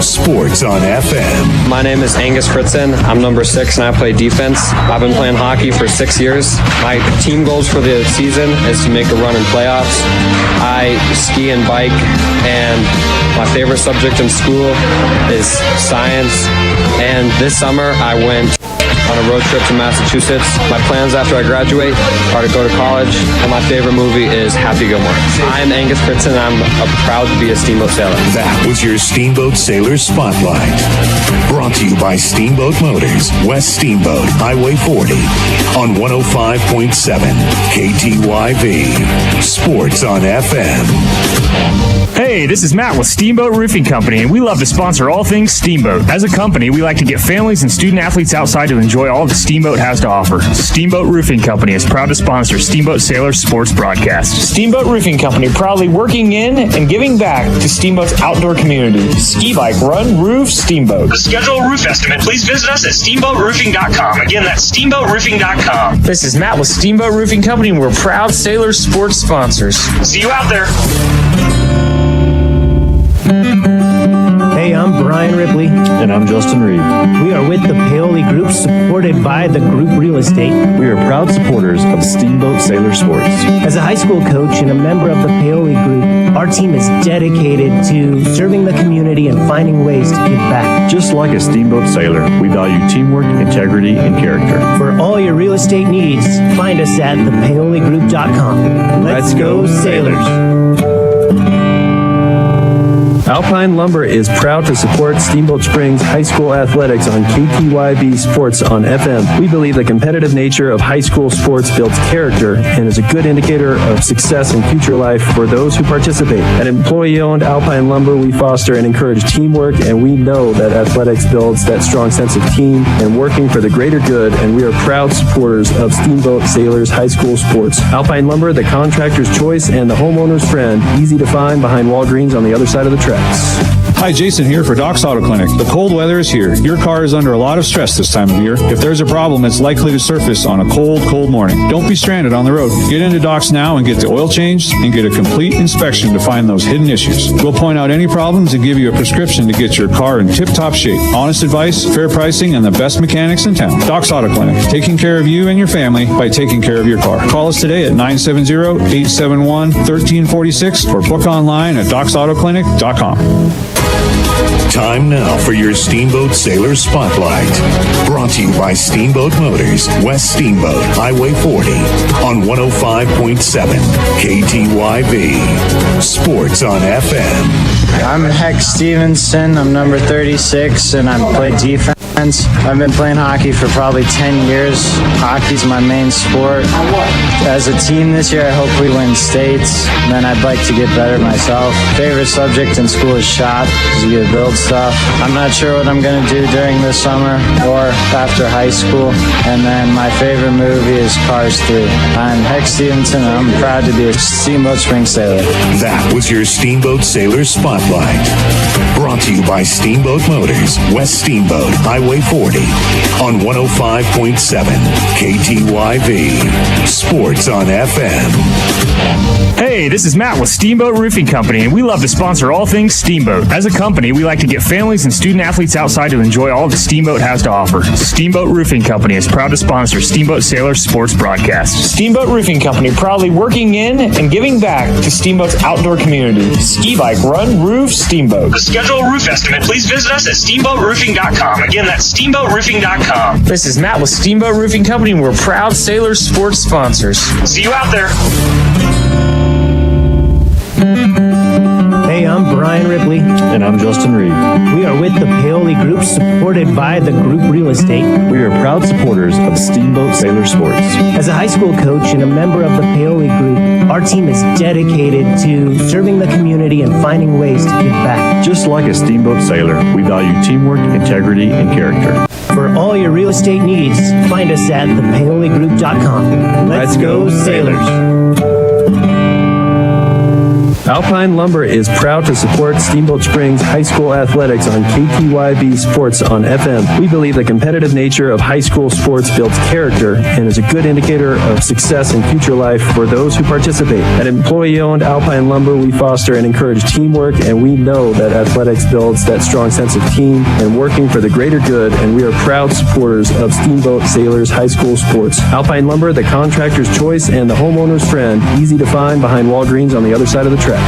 Sports on FM. My name is Angus Fritzen. I'm number 6 and I play defense. I've been playing hockey for 6 years. My team goals for the season is to make a run in playoffs. I ski and bike, and my favorite subject in school is science. And this summer I went on a road trip to Massachusetts. My plans after I graduate are to go to college, and my favorite movie is Happy Gilmore. I'm Angus Fritzen, and I'm proud to be a Steamboat Sailor. That was your Steamboat Sailor Spotlight. Brought to you by Steamboat Motors, West Steamboat, Highway 40, on 105.7 KTYV. Sports on FM. Hey, this is Matt with Steamboat Roofing Company, and we love to sponsor all things Steamboat. As a company, we like to get families and student athletes outside to enjoy all the Steamboat has to offer. Steamboat Roofing Company is proud to sponsor Steamboat Sailor Sports broadcast. Steamboat Roofing Company, proudly working in and giving back to Steamboat's outdoor community. Ski, bike, run, roof, Steamboat. To schedule a roof estimate, please visit us at steamboatroofing.com. Again, that's steamboatroofing.com. This is Matt with Steamboat Roofing Company, and we're proud Sailor Sports sponsors. See you out there. Hey, I'm Brian Ripley. And I'm Justin Reed. We are with the Paoli Group, supported by the Group Real Estate. We are proud supporters of Steamboat Sailor Sports. As a high school coach and a member of the Paoli Group, our team is dedicated to serving the community and finding ways to give back. Just like a Steamboat Sailor, we value teamwork, integrity, and character. For all your real estate needs, find us at thepaoligroup.com. Let's go, Sailors. Alpine Lumber is proud to support Steamboat Springs High School athletics on KTYB Sports on FM. We believe the competitive nature of high school sports builds character and is a good indicator of success in future life for those who participate. At employee-owned Alpine Lumber, we foster and encourage teamwork, and we know that athletics builds that strong sense of team and working for the greater good, and we are proud supporters of Steamboat Sailors High School sports. Alpine Lumber, the contractor's choice and the homeowner's friend, easy to find behind Walgreens on the other side of the tracks. Hi, Jason here for Doc's Auto Clinic. The cold weather is here. Your car is under a lot of stress this time of year. If there's a problem, it's likely to surface on a cold, cold morning. Don't be stranded on the road. Get into Doc's now and get the oil changed and get a complete inspection to find those hidden issues. We'll point out any problems and give you a prescription to get your car in tip-top shape. Honest advice, fair pricing, and the best mechanics in town. Doc's Auto Clinic, taking care of you and your family by taking care of your car. Call us today at 970-871-1346 or book online at docsautoclinic.com. Time now for your Steamboat Sailor Spotlight. Brought to you by Steamboat Motors, West Steamboat, Highway 40, on 105.7 KTYV. Sports on FM. I'm Heck Stevenson. I'm number 36, and I play defense. I've been playing hockey for probably 10 years. Hockey's my main sport. As a team this year, I hope we win states. And then I'd like to get better myself. Favorite subject in school is shop, because you get to build stuff. I'm not sure what I'm going to do during the summer or after high school. And then my favorite movie is Cars 3. I'm Heck Stevenson, and I'm proud to be a Steamboat Spring Sailor. That was your Steamboat Sailor Spotlight. Brought to you by Steamboat Motors, West Steamboat, Highway 40, on 105.7 KTYV. Sports on FM. Hey, this is Matt with Steamboat Roofing Company, and we love to sponsor all things Steamboat. As a company, we like to get families and student athletes outside to enjoy all the Steamboat has to offer. Steamboat Roofing Company is proud to sponsor Steamboat Sailor Sports broadcast. Steamboat Roofing Company, proudly working in and giving back to Steamboat's outdoor community. Ski, bike, run, roof, Steamboat. To schedule a roof estimate, please visit us at steamboatroofing.com. Again, that's steamboatroofing.com. This is Matt with Steamboat Roofing Company, and we're proud Sailor Sports sponsors. See you out there. Hey, I'm Brian Ripley. And I'm Justin Reed. We are with the Paoli Group, supported by the Group Real Estate. We are proud supporters of Steamboat Sailor Sports. As a high school coach and a member of the Paoli Group, our team is dedicated to serving the community and finding ways to give back. Just like a Steamboat Sailor, we value teamwork, integrity, and character. For all your real estate needs, find us at thepaoligroup.com. Let's go, Sailors. Alpine Lumber is proud to support Steamboat Springs High School athletics on KTYV Sports on FM. We believe the competitive nature of high school sports builds character and is a good indicator of success in future life for those who participate. At employee-owned Alpine Lumber, we foster and encourage teamwork, and we know that athletics builds that strong sense of team and working for the greater good, and we are proud supporters of Steamboat Sailors High School sports. Alpine Lumber, the contractor's choice and the homeowner's friend, easy to find behind Walgreens on the other side of the tracks.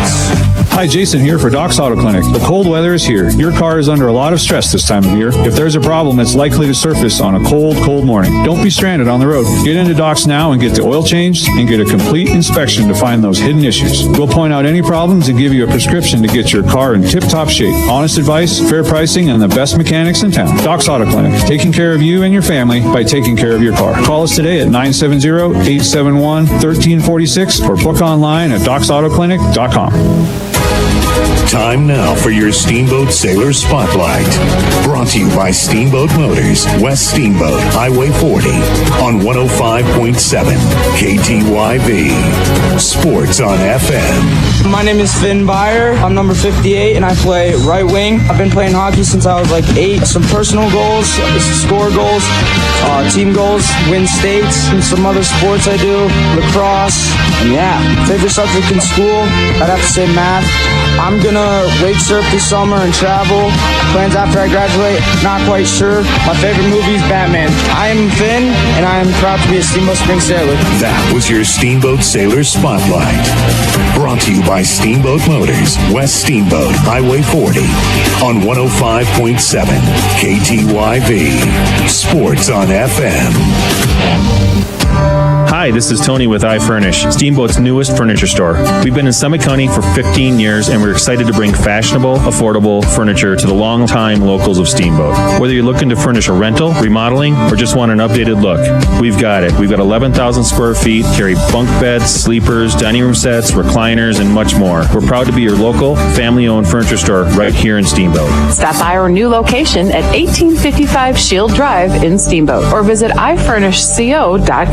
Hi, Jason here for Doc's Auto Clinic. The cold weather is here. Your car is under a lot of stress this time of year. If there's a problem, it's likely to surface on a cold morning. Don't be stranded on the road. Get into Doc's now and get the oil changed and get a complete inspection to find those hidden issues. We'll point out any problems and give you a prescription to get your car in tip-top shape. Honest advice, fair pricing, and the best mechanics in town. Doc's Auto Clinic, taking care of you and your family by taking care of your car. Call us today at 970-871-1346 or book online at docsautoclinic.com. Time now for your Steamboat Sailor Spotlight. Brought to you by Steamboat Motors, West Steamboat, Highway 40, on 105.7 KTYV. Sports on FM. My name is Finn Byer. I'm number 58, and I play right wing. I've been playing hockey since I was like 8. Some personal goals, score goals, team goals, win states, and some other sports I do, lacrosse. And yeah, favorite subject in school, I'd have to say math. I'm gonna wake surf this summer and travel. Plans after I graduate, not quite sure. My favorite movie is Batman. I am Finn, and I am proud to be a Steamboat Spring Sailor. That was your Steamboat Sailor Spotlight. Brought to you by Steamboat Motors, West Steamboat, Highway 40, on 105.7 KTYV. Sports on FM. Hi, this is Tony with iFurnish, Steamboat's newest furniture store. We've been in Summit County for 15 years, and we're excited to bring fashionable, affordable furniture to the long-time locals of Steamboat. Whether you're looking to furnish a rental, remodeling, or just want an updated look, we've got it. We've got 11,000 square feet, carry bunk beds, sleepers, dining room sets, recliners, and much more. We're proud to be your local, family-owned furniture store right here in Steamboat. Stop by our new location at 1855 Shield Drive in Steamboat or visit ifurnishco.com.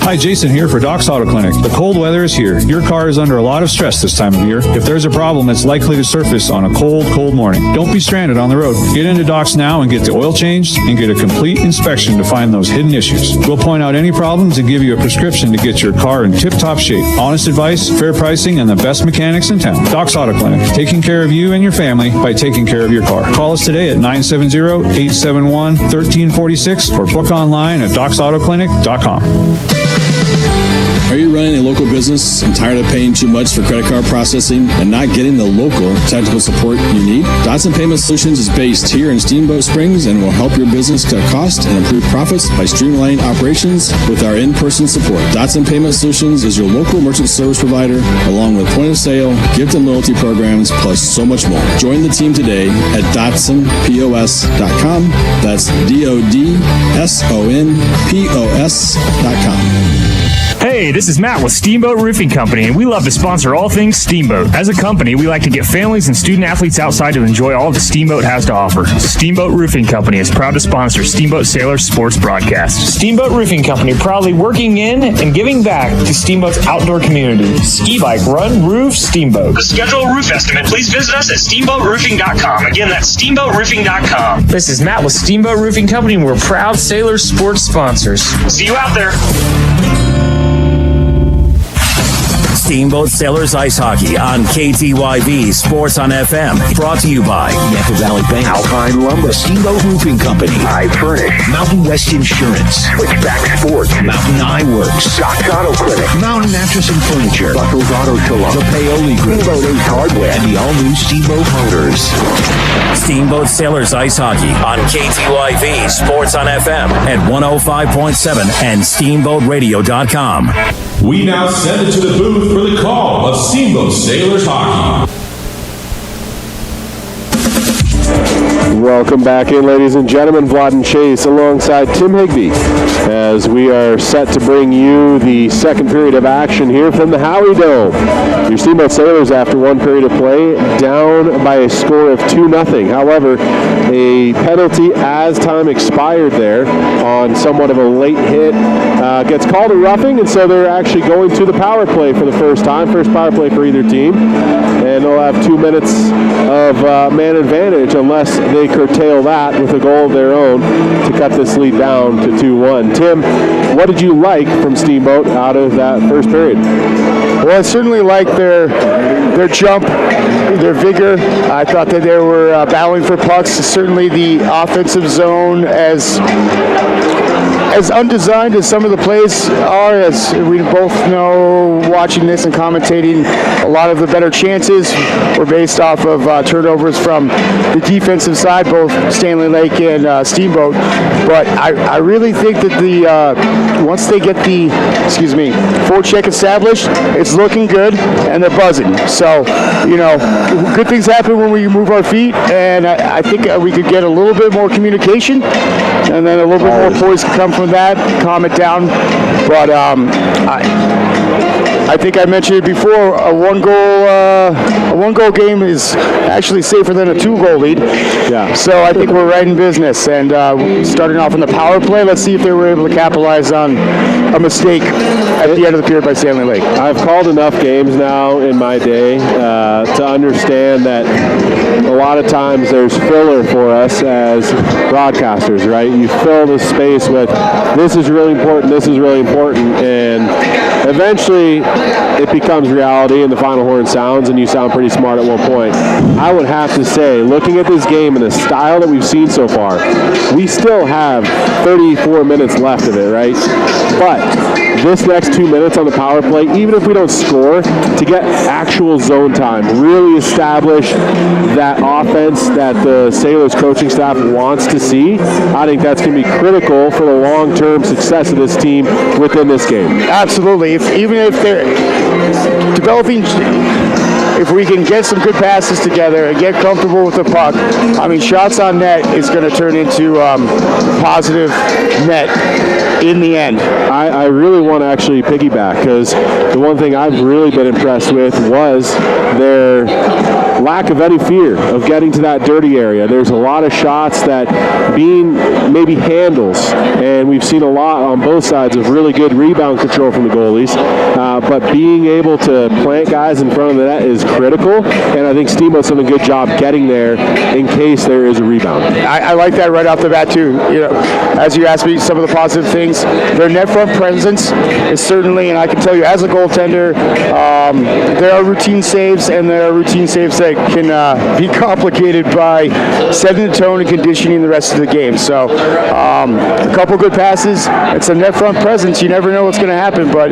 Hi, Jason here for Doc's Auto Clinic. The cold weather is here. Your car is under a lot of stress this time of year. If there's a problem, it's likely to surface on a cold morning. Don't be stranded on the road. Get into Doc's now and get the oil changed and get a complete inspection to find those hidden issues. We'll point out any problems and give you a prescription to get your car in tip-top shape. Honest advice, fair pricing, and the best mechanics in town. Doc's Auto Clinic, taking care of you and your family by taking care of your car. Call us today at 970-871-1346 or book online at docsautoclinic.com. Are you running a local business and tired of paying too much for credit card processing and not getting the local technical support you need? Dotson Payment Solutions is based here in Steamboat Springs and will help your business cut costs and improve profits by streamlining operations with our in-person support. Dotson Payment Solutions is your local merchant service provider, along with point-of-sale, gift and loyalty programs, plus so much more. Join the team today at DotsonPOS.com. That's DODSONPOS.com. Hey, this is Matt with Steamboat Roofing Company, and we love to sponsor all things Steamboat. As a company, we like to get families and student athletes outside to enjoy all that Steamboat has to offer. Steamboat Roofing Company is proud to sponsor Steamboat Sailors sports broadcast. Steamboat Roofing Company proudly working in and giving back to Steamboat's outdoor community. Ski, bike, run, roof, Steamboat. To schedule a roof estimate, please visit us at SteamboatRoofing.com. Again, that's SteamboatRoofing.com. This is Matt with Steamboat Roofing Company, and we're proud Sailors sports sponsors. See you out there. Steamboat Sailors Ice Hockey on KTYV Sports on FM. Brought to you by Yucca Valley Bank, Alpine Lumber, Steamboat Roofing Company, I Furnish, Mountain West Insurance, Switchback Sports, Mountain Eyeworks, Doc's Auto Clinic, Mountain Mattress and Furniture, Buckles Auto Salon, The Paoli Group, Steamboat Ace Hardware, and the all-new Steamboat Motors. Steamboat Sailors Ice Hockey on KTYV Sports on FM at 105.7 and SteamboatRadio.com. We now send it to the booth for the call of Steamboat Sailors Hockey. Welcome back in, ladies and gentlemen. Vlad and Chase alongside Tim Higbee as we are set to bring you the second period of action here from the Howie Dome. Your Steamboat Sailors, after one period of play, down by a score of 2-0. However, a penalty as time expired there on somewhat of a late hit gets called a roughing, and so they're actually going to the power play for the first time. First power play for either team, and they'll have 2 minutes of man advantage unless they curtail that with a goal of their own to cut this lead down to 2-1. Tim, what did you like from Steamboat out of that first period? Well, I certainly liked their jump, their vigor. I thought that they were battling for pucks. Certainly the offensive zone, as undesigned as some of the plays are, as we both know, watching this and commentating, a lot of the better chances were based off of turnovers from the defensive side, both Stanley Lake and Steamboat. But I really think that once they get the forecheck established, it's looking good and they're buzzing. So, good things happen when we move our feet, and I think we could get a little bit more communication, and then a little bit more poise could come from that, calm it down. But I think I mentioned it before, a one goal game is actually safer than a 2-goal lead. Yeah. So I think we're right in business, and starting off in the power play, let's see if they were able to capitalize on a mistake at the end of the period by Stanley Lake. I've called enough games now in my day to understand that a lot of times there's filler for us as broadcasters, right? You fill the space with, this is really important, and eventually it becomes reality and the final horn sounds and you sound pretty smart at one point. I would have to say, looking at this game and the style that we've seen so far, we still have 34 minutes left of it, right? But this next 2 minutes on the power play, even if we don't score, to get actual zone time, really establish that offense that the Sailors coaching staff wants to see, I think that's going to be critical for the long-term success of this team within this game. Absolutely. Even if they're developing, if we can get some good passes together and get comfortable with the puck, shots on net is going to turn into positive net in the end. I really want to actually piggyback, because the one thing I've really been impressed with was their lack of any fear of getting to that dirty area. There's a lot of shots that Bean maybe handles, and we've seen a lot on both sides of really good rebound control from the goalies, but being able to plant guys in front of the net is critical, and I think Steamboat's done a good job getting there in case there is a rebound. I like that right off the bat too. As you asked me some of the positive things, their net front presence is certainly, and I can tell you as a goaltender, there are routine saves, and there are routine saves that that can be complicated by setting the tone and conditioning the rest of the game. So a couple good passes. It's a net front presence. You never know what's going to happen, but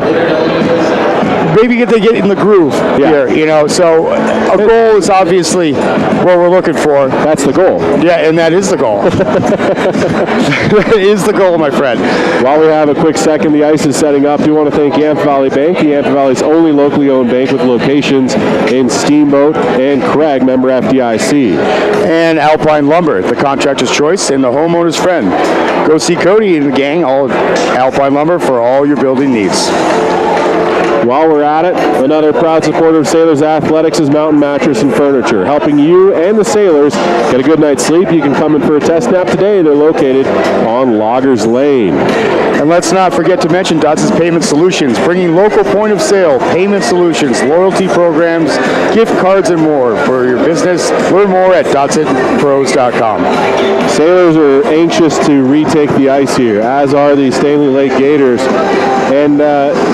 maybe if they get in the groove here, you know. So a goal is obviously what we're looking for. That's the goal. Yeah, and that is the goal. That is the goal, my friend. While we have a quick second, the ice is setting up. We want to thank Yampa Valley Bank, the Yampa Valley's only locally owned bank with locations in Steamboat and Craig, member FDIC. And Alpine Lumber, the contractor's choice and the homeowner's friend. Go see Cody and the gang, all of Alpine Lumber, for all your building needs. While we're at it, another proud supporter of Sailors Athletics is Mountain Mattress and Furniture, helping you and the Sailors get a good night's sleep. You can come in for a test nap today. They're located on Loggers Lane. And let's not forget to mention Dotson's Payment Solutions, bringing local point of sale, payment solutions, loyalty programs, gift cards, and more for your business. Learn more at dotsonpros.com. Sailors are anxious to retake the ice here, as are the Stanley Lake Gators. And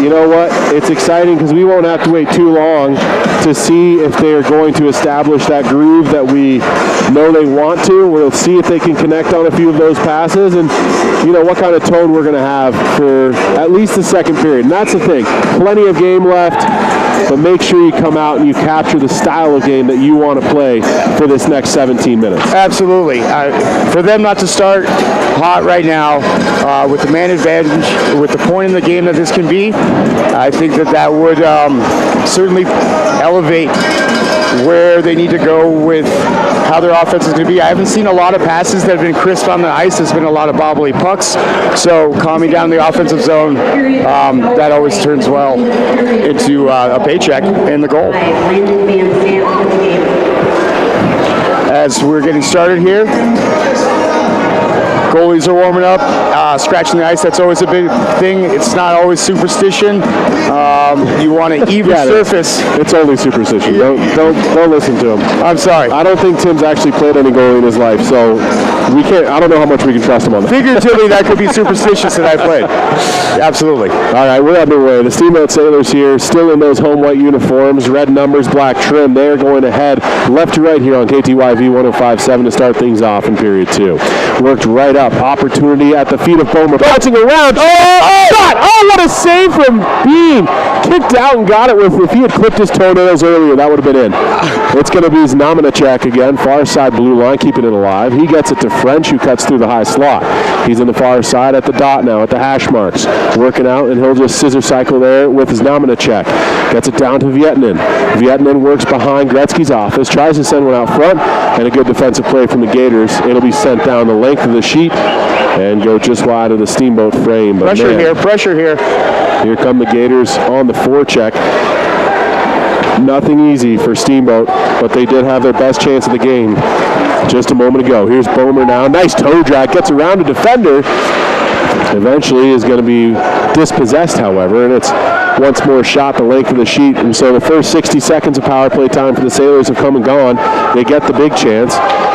you know what? It's exciting because we won't have to wait too long to see if they're going to establish that groove that we know they want to. We'll see if they can connect on a few of those passes and, you know, what kind of tone we're going to have for at least the second period. And that's the thing. Plenty of game left, but make sure you come out and you capture the style of game that you want to play for this next 17 minutes. Absolutely. For them not to start hot right now with the man advantage, with the point in the game that this can be, I think that would certainly elevate where they need to go with how their offense is going to be. I haven't seen a lot of passes that have been crisp on the ice. There's been a lot of bobbly pucks. So calming down the offensive zone, that always turns well into a paycheck and the goal. As we're getting started here, goalies are warming up, scratching the ice. That's always a big thing. It's not always superstition. You want an even surface. It's only superstition. Don't listen to him. I'm sorry. I don't think Tim's actually played any goalie in his life, so we can't. I don't know how much we can trust him on that. Figuratively, that could be superstitious that I played. Absolutely. All right, we're underway. The Steamboat Sailors here, still in those home white uniforms, red numbers, black trim. They're going ahead left to right here on KTYV 105.7 to start things off in period 2. Worked right up. Opportunity at the feet of Bomer. Bouncing around. Shot! Oh, what a save from Bean. Kicked out and got it with, if he had clipped his toenails earlier, that would have been in. It's going to be Znamenacek again, far side blue line, keeping it alive. He gets it to French, who cuts through the high slot. He's in the far side at the dot now, at the hash marks. Working out, and he'll just scissor cycle there with Znamenacek. Gets it down to Vietnin. Vietnin works behind Gretzky's office, tries to send one out front, and a good defensive play from the Gators. It'll be sent down the length of the sheet and go just wide of the Steamboat frame. But pressure here, pressure here. Here come the Gators on the forecheck. Nothing easy for Steamboat, but they did have their best chance of the game just a moment ago. Here's Bomer now. Nice toe drag. Gets around a defender. Eventually is going to be dispossessed, however, and it's once more shot the length of the sheet. And so the first 60 seconds of power play time for the Sailors have come and gone. They get the big chance.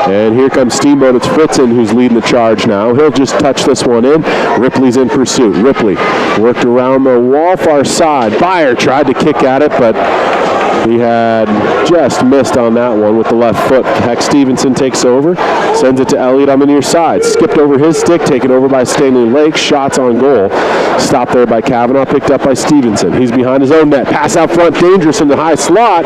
And here comes Steamboat. It's Fritzen who's leading the charge now. He'll just touch this one in. Ripley's in pursuit. Ripley worked around the wall far side. Byer tried to kick at it, but he had just missed on that one with the left foot. Heck Stevenson takes over, sends it to Elliott on the near side. Skipped over his stick, taken over by Stanley Lake. Shots on goal. Stopped there by Kavanaugh, picked up by Stevenson. He's behind his own net. Pass out front, dangerous in the high slot.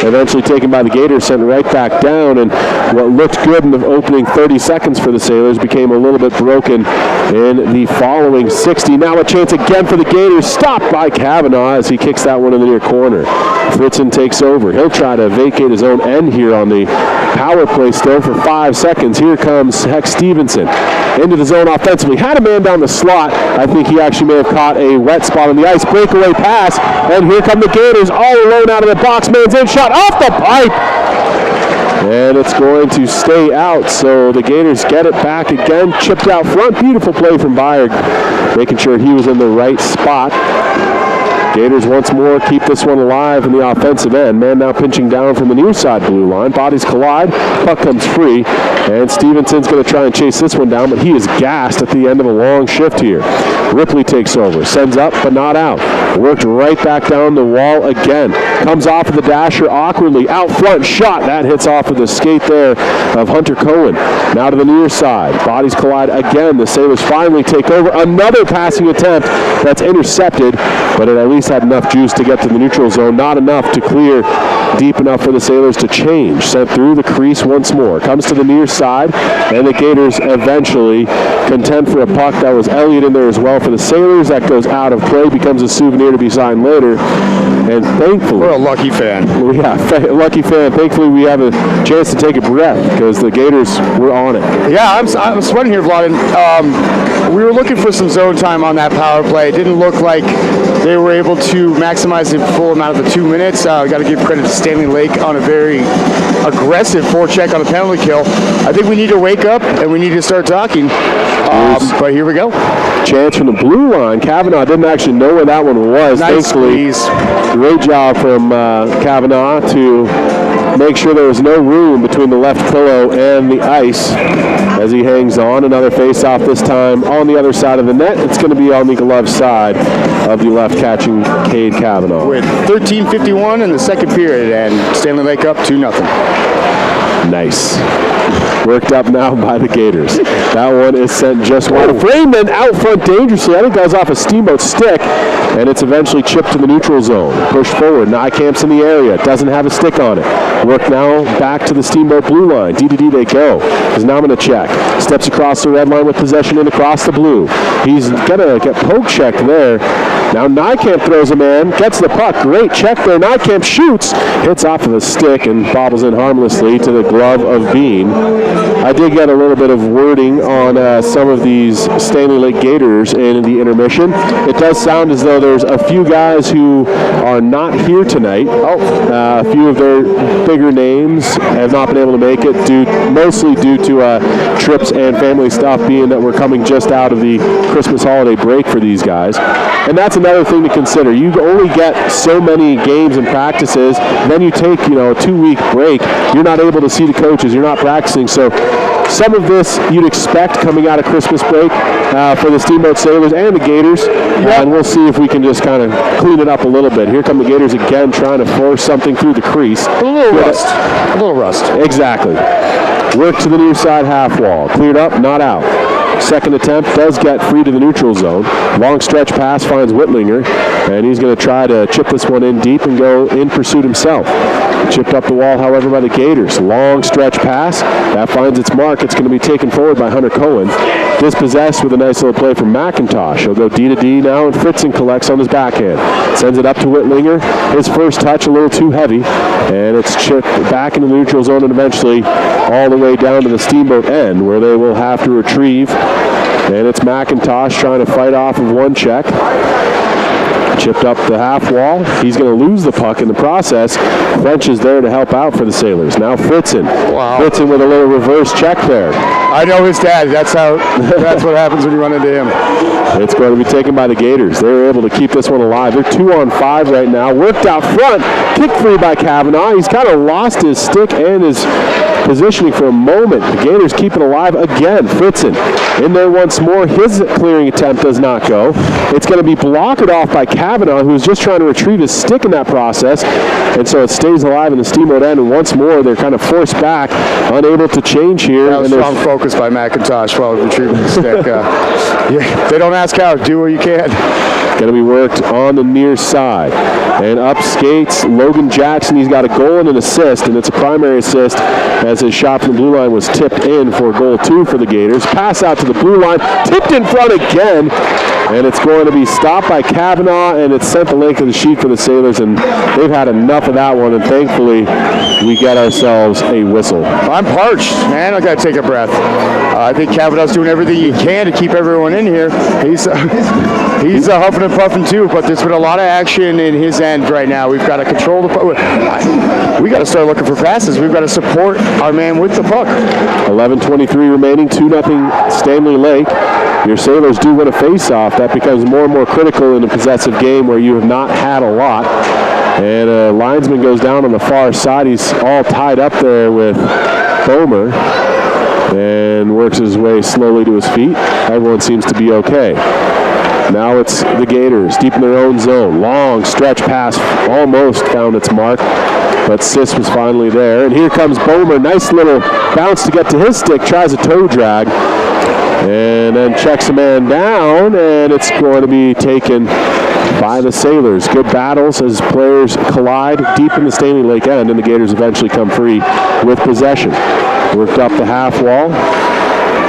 Eventually taken by the Gators, sent right back down. And what looked good in the opening 30 seconds for the Sailors became a little bit broken in the following 60. Now a chance again for the Gators. Stopped by Kavanaugh as he kicks that one in the near corner. Fritzen takes over. He'll try to vacate his own end here on the power play still for 5 seconds. Here comes Heck Stevenson into the zone offensively. Had a man down the slot. I think he actually may have caught a wet spot on the ice. Breakaway pass. And here come the Gators all alone out of the box. Man's in, shot off the pipe. And it's going to stay out. So the Gators get it back again. Chipped out front. Beautiful play from Byer, making sure he was in the right spot. Gators once more keep this one alive in the offensive end. Man now pinching down from the near side blue line. Bodies collide. Puck comes free. And Stevenson's going to try and chase this one down, but he is gassed at the end of a long shift here. Ripley takes over. Sends up, but not out. Worked right back down the wall again. Comes off of the dasher awkwardly. Out front shot. That hits off of the skate there of Hunter Cohen. Now to the near side. Bodies collide again. The Sailors finally take over. Another passing attempt that's intercepted, but it at least had enough juice to get to the neutral zone. Not enough to clear deep enough for the Sailors to change. Sent through the crease once more. Comes to the near side, and the Gators eventually contend for a puck. That was Elliott in there as well for the Sailors. That goes out of play, becomes a souvenir to be signed later. And thankfully, we're a lucky fan. Yeah, lucky fan. Thankfully, we have a chance to take a breath because the Gators were on it. Yeah, I'm sweating here, Vladen. We were looking for some zone time on that power play. It didn't look like they were able to maximize the full amount of the 2 minutes. Got to give credit to Stanley Lake on a very aggressive forecheck on a penalty kill. I think we need to wake up and we need to start talking. But here we go. Chance from the blue line. Kavanaugh didn't actually know where that one was. Nice Thankfully, great job from Kavanaugh to make sure there was no room between the left pillow and the ice as he hangs on. Another face-off this time on the other side of the net. It's going to be on the glove side of the left catching Cade Kavanaugh. With 13:51 in the second period, and Stanley Lake up 2-0. Nice. Worked up now by the Gators. That one is sent just wide. Freeman out front dangerously. I think that was off a Steamboat stick, and it's eventually chipped to the neutral zone. Pushed forward. Nykamp's in the area. Doesn't have a stick on it. Work now back to the Steamboat blue line. D-to-D they go. Is now going to check. Steps across the red line with possession and across the blue. He's going to get poke checked there. Now Nykamp throws a man. Gets the puck. Great check there. Nykamp shoots. Hits off of a stick and bobbles in harmlessly to the glove of Bean. I did get a little bit of wording on some of these Stanley Lake Gators in the intermission. It does sound as though there's a few guys who are not here tonight. A few of their bigger names have not been able to make it, mostly due to trips and family stuff, being that we're coming just out of the Christmas holiday break for these guys. And that's another thing to consider. You only get so many games and practices, then you take a 2-week break. You're not able to see the coaches. You're not practicing. So some of this you'd expect coming out of Christmas break for the Steamboat Sailors and the Gators. And we'll see if we can just kind of clean it up a little bit. Here come the Gators again trying to force something through the crease. A little rust. Exactly. Work to the near side half wall. Cleared up, not out. Second attempt does get free to the neutral zone. Long stretch pass finds Whitlinger, and he's going to try to chip this one in deep and go in pursuit himself. Chipped up the wall, however, by the Gators. Long stretch pass. That finds its mark. It's going to be taken forward by Hunter Cohen. Dispossessed with a nice little play from McIntosh. He'll go D-to-D now, and Fritzen collects on his backhand. Sends it up to Whitlinger. His first touch a little too heavy, and it's chipped back into the neutral zone and eventually all the way down to the Steamboat end, where they will have to retrieve. And it's McIntosh trying to fight off of one check. Chipped up the half wall. He's going to lose the puck in the process. French is there to help out for the Sailors. Now Fritzen. Wow. Fritzen with a little reverse check there. I know his dad. That's what happens when you run into him. It's going to be taken by the Gators. They're able to keep this one alive. They're 2-on-5 right now. Worked out front. Kick free by Kavanaugh. He's kind of lost his stick and his positioning for a moment. The Gators keep it alive again. Fritzen in there once more. His clearing attempt does not go. It's going to be blocked off by Kavanaugh, who's just trying to retrieve his stick in that process. And so it stays alive in the Steamboat end. And once more, they're kind of forced back, unable to change here. That was strong focus by McIntosh while retrieving the stick. They don't ask how. Do what you can. Going to be worked on the near side. And up skates Logan Jackson. He's got a goal and an assist, and it's a primary assist as his shot from the blue line was tipped in for goal 2 for the Gators. Pass out to the blue line, tipped in front again, and it's going to be stopped by Kavanaugh, and it's sent the length of the sheet for the Sailors, and they've had enough of that one, and thankfully we get ourselves a whistle. I'm parched, man. I got to take a breath. I think Kavanaugh's doing everything he can to keep everyone in here. He's huffing and puffing too, but there's been a lot of action in his end right now. We've got to control the puck. We got to start looking for passes. We've got to support our man with the puck. 11:23 remaining, 2-0 Stanley Lake. your Sailors do win a face-off, that becomes more and more critical in a possessive game where you have not had a lot. And a linesman goes down on the far side. He's all tied up there with Bomer and works his way slowly to his feet. Everyone seems to be okay. Now it's the Gators deep in their own zone. Long stretch pass almost found its mark, but Sis was finally there. And here comes Bomer. Nice little bounce to get to his stick. Tries a toe drag and then checks a man down, and it's going to be taken by the Sailors. Good battles as players collide deep in the Stanley Lake end, and the Gators eventually come free with possession. Worked up the half wall,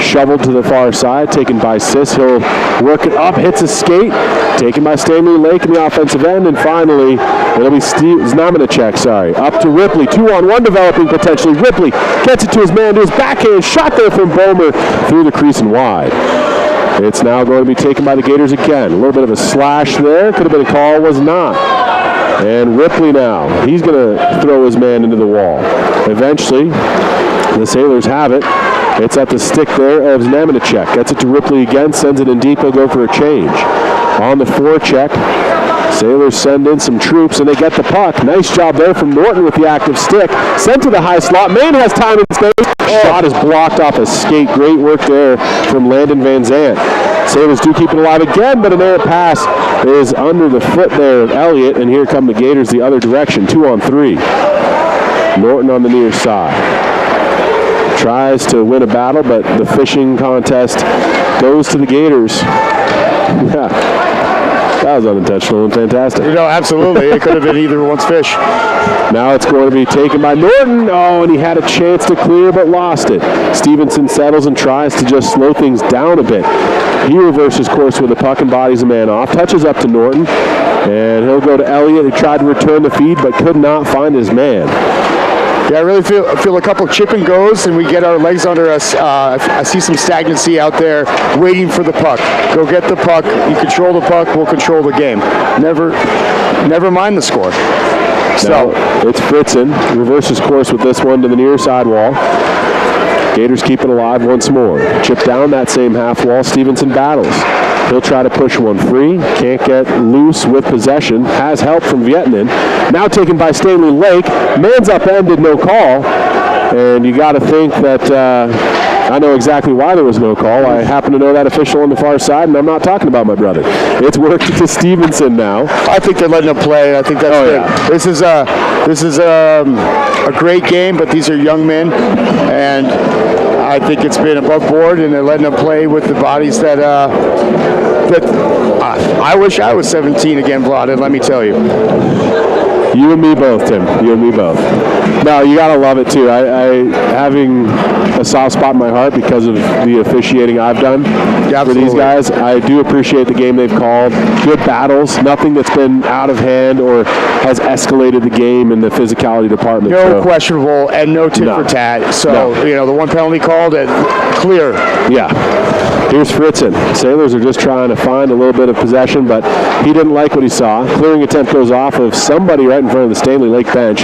shoveled to the far side, taken by Sis. He'll work it up, hits a skate, taken by Stanley Lake in the offensive end, and finally it'll be Znamenacek, up to Ripley. 2-on-1 developing potentially. Ripley gets it to his man, to his backhand, shot there from Bomer through the crease and wide. It's now going to be taken by the Gators again. A little bit of a slash there. Could have been a call, was not. And Ripley now, he's going to throw his man into the wall. Eventually, the Sailors have it. It's at the stick there of Znamenacek. Gets it to Ripley again, sends it in deep. He'll go for a change. On the forecheck, Sailors send in some troops, and they get the puck. Nice job there from Norton with the active stick. Sent to the high slot. Maine has time and space. Shot is blocked off a skate. Great work there from Landon Van Zandt. Sailors do keep it alive again, but an air pass is under the foot there of Elliott, and here come the Gators the other direction. 2-on-3. Norton on the near side. Tries to win a battle, but the fishing contest goes to the Gators. Yeah, that was unintentional and fantastic. Absolutely. It could have been either one's fish. Now it's going to be taken by Norton. Oh, and he had a chance to clear, but lost it. Stevenson settles and tries to just slow things down a bit. He reverses course with the puck and bodies a man off. Touches up to Norton, and he'll go to Elliott, who tried to return the feed, but could not find his man. Yeah, I really feel a couple chip and goes, and we get our legs under us. I see some stagnancy out there, waiting for the puck. Go get the puck. You control the puck. We'll control the game. Never mind the score. So it's Fritzen. Reverses course with this one to the near side wall. Gators keep it alive once more. Chip down that same half wall. Stevenson battles. He'll try to push one free. Can't get loose with possession. Has help from Vietnam. Now taken by Stanley Lake. Man's upended, no call. And you got to think that I know exactly why there was no call. I happen to know that official on the far side, and I'm not talking about my brother. It's worked to Stevenson now. I think they're letting him play. I think that's good. Yeah. This is a great game, but these are young men, and I think it's been above board, and they're letting them play with the bodies that I wish I was 17 again, Vlad, let me tell you. You and me both, Tim. You and me both. No, you gotta love it too. I having a soft spot in my heart because of the officiating I've done for these guys. I do appreciate the game they've called. Good battles. Nothing that's been out of hand or has escalated the game in the physicality department. No questionable and no tit for tat. So the one penalty called, clear. Yeah. Here's Fritzen. Sailors are just trying to find a little bit of possession, but he didn't like what he saw. Clearing attempt goes off of somebody right in front of the Stanley Lake bench.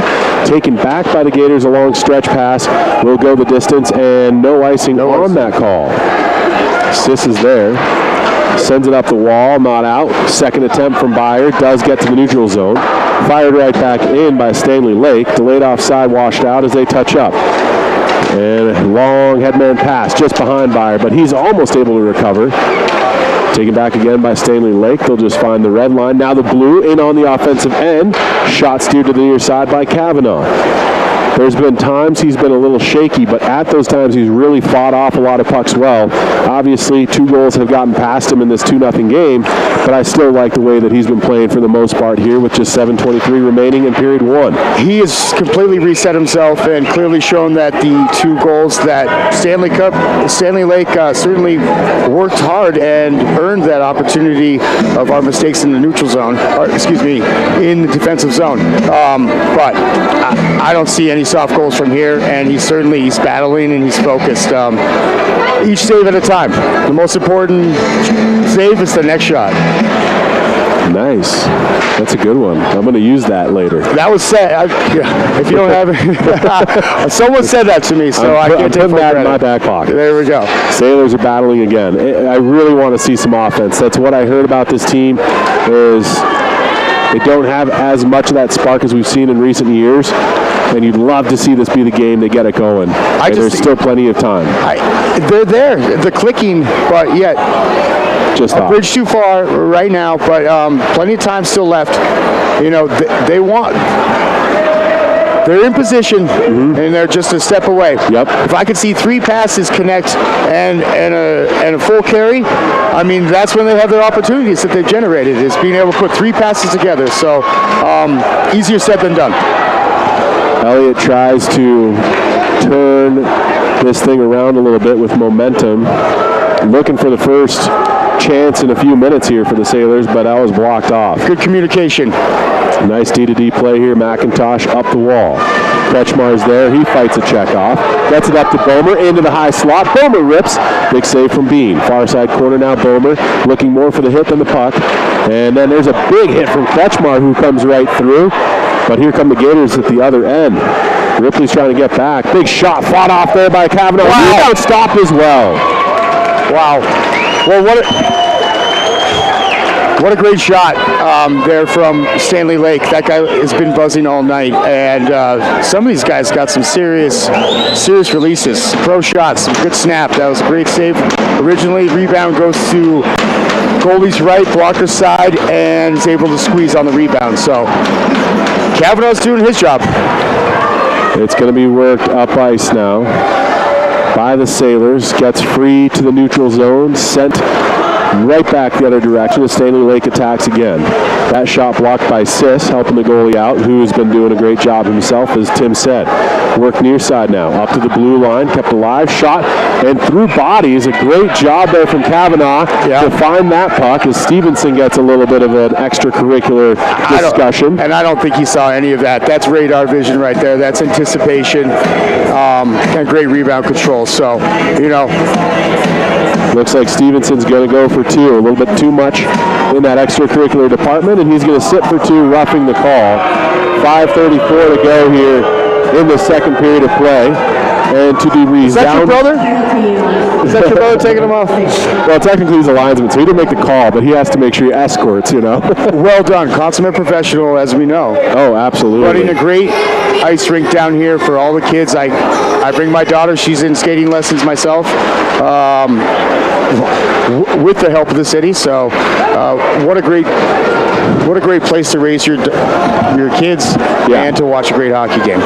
Taken back by the Gators, a long stretch pass. Will go the distance, and no icing on that call. Sis is there. Sends it up the wall, not out. Second attempt from Byer. Does get to the neutral zone. Fired right back in by Stanley Lake. Delayed offside, washed out as they touch up. And long headman pass just behind Byer, but he's almost able to recover. Taken back again by Stanley Lake. They'll just find the red line. Now the blue in on the offensive end. Shot steered to the near side by Kavanaugh. There's been times he's been a little shaky, but at those times he's really fought off a lot of pucks well. Obviously, 2 goals have gotten past him in this 2-0 game, but I still like the way that he's been playing for the most part here with just 7:23 remaining in period 1. He has completely reset himself and clearly shown that the 2 goals that Stanley Lake certainly worked hard and earned that opportunity of our mistakes in the neutral zone, in the defensive zone. But I don't see any soft goals from here, and he's battling and he's focused. Each save at a time. The most important save is the next shot. Nice. That's a good one. I'm going to use that later. That was set. If you don't have it, someone said that to me, so I can't take putting that credit. in my back pocket. There we go. Sailors are battling again. I really want to see some offense. That's what I heard about this team is they don't have as much of that spark as we've seen in recent years, and you'd love to see this be the game they get it going. There's still plenty of time. They're there. They're clicking, but yet just a bridge too far right now, but plenty of time still left. You know, they're in position, and they're just a step away. Yep. If I could see 3 passes connect and a full carry, I mean, that's when they have their opportunities that they've generated, is being able to put 3 passes together. So easier said than done. Elliott tries to turn this thing around a little bit with momentum, looking for the first chance in a few minutes here for the Sailors, but that was blocked off. Good communication. Nice D-to-D play here. McIntosh up the wall. Kretschmar's there. He fights a check off. Gets it up to Bomer into the high slot. Bomer rips. Big save from Bean. Far side corner now. Bomer looking more for the hit than the puck. And then there's a big hit from Kretschmar who comes right through. But here come the Gators at the other end. Ripley's trying to get back. Big shot fought off there by Kavanaugh. Wow. Rebound stop as well. Wow. Well, what a great shot there from Stanley Lake. That guy has been buzzing all night, and some of these guys got some serious releases, pro shots, some good snap. That was a great save. Originally, rebound goes to goalie's right, blocker's side, and is able to squeeze on the rebound. So Kavanaugh's doing his job. It's going to be worked up ice now by the Sailors. Gets free to the neutral zone, sent right back the other direction as Stanley Lake attacks again. That shot blocked by Sis, helping the goalie out, who has been doing a great job himself, as Tim said. Work near side now, up to the blue line, kept alive, shot, and through bodies. A great job there from Kavanaugh to find that puck as Stevenson gets a little bit of an extracurricular discussion. I don't think he saw any of that. That's radar vision right there. That's anticipation and great rebound control. So, you know. Looks like Stevenson's going to go for 2. A little bit too much in that extracurricular department, and he's going to sit for 2, roughing the call. 5:34 to go here in the second period of play. And to be resound. Is that your brother? Is that your brother taking him off? Well, technically he's a linesman, so he didn't make the call, but he has to make sure he escorts, you know. Well done. Consummate professional, as we know. Oh, absolutely. Running a great ice rink down here for all the kids. I bring my daughter. She's in skating lessons myself with the help of the city. So what a great place to raise your kids and to watch a great hockey game.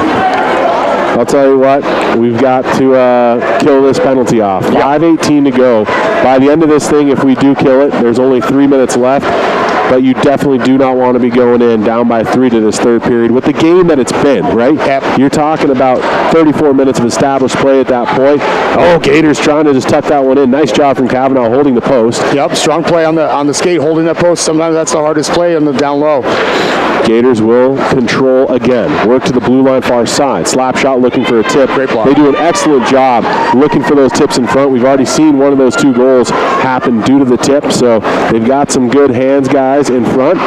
I'll tell you what, we've got to kill this penalty off. 5:18 to go. By the end of this thing, if we do kill it, there's only 3 minutes left. But you definitely do not want to be going in down by 3 to this third period with the game that it's been, right? Yep. You're talking about 34 minutes of established play at that point. Oh, Gators trying to just tuck that one in. Nice job from Kavanaugh holding the post. Yep, strong play on the skate, holding that post. Sometimes that's the hardest play on the down low. Gators will control again. Work to the blue line far side. Slap shot looking for a tip. Great block. They do an excellent job looking for those tips in front. We've already seen one of those 2 goals happen due to the tip, so they've got some good hands guys in front,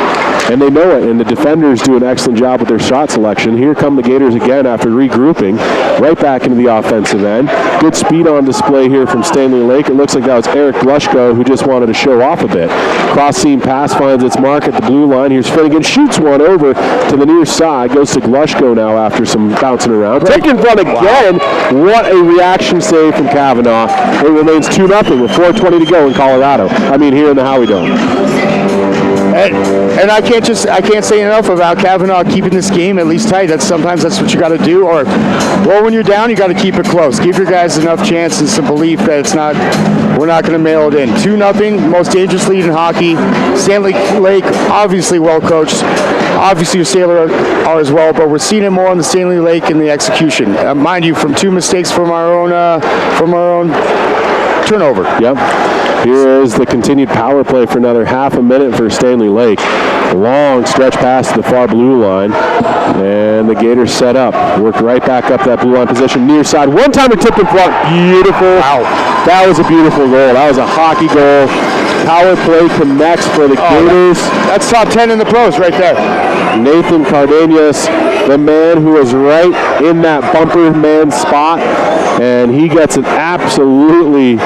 and they know it, and the defenders do an excellent job with their shot selection. Here come the Gators again after regrouping, right back into the offensive end. Good speed on display here from Stanley Lake. It looks like that was Eric Glushko who just wanted to show off a bit. Cross-seam pass finds its mark at the blue line. Here's Finnegan, shoots one over to the near side, goes to Glushko now after some bouncing around. Tipped in front again. What a reaction save from Kavanaugh. It remains 2-0 with 4:20 to go in Colorado. Here in the Howie Dome. And I can't say enough about Kavanaugh keeping this game at least tight. Sometimes that's what you got to do. Or, well, when you're down, you got to keep it close. Give your guys enough chance and some belief that we're not going to mail it in. 2-0, most dangerous lead in hockey. Stanley Lake, obviously well coached. Obviously, your Sailor are as well, but we're seeing it more on the Stanley Lake in the execution. Mind you, from 2 mistakes from our own turnover. Yep. Here is the continued power play for another half a minute for Stanley Lake. Long stretch pass to the far blue line. And the Gators set up. Worked right back up that blue line position. Near side. One-timer tip in front. Beautiful. Wow. That was a beautiful goal. That was a hockey goal. Power play connects for the Gators. That's top 10 in the pros right there. Nathan Cardenas, the man who was right in that bumper man spot, and he gets an absolutely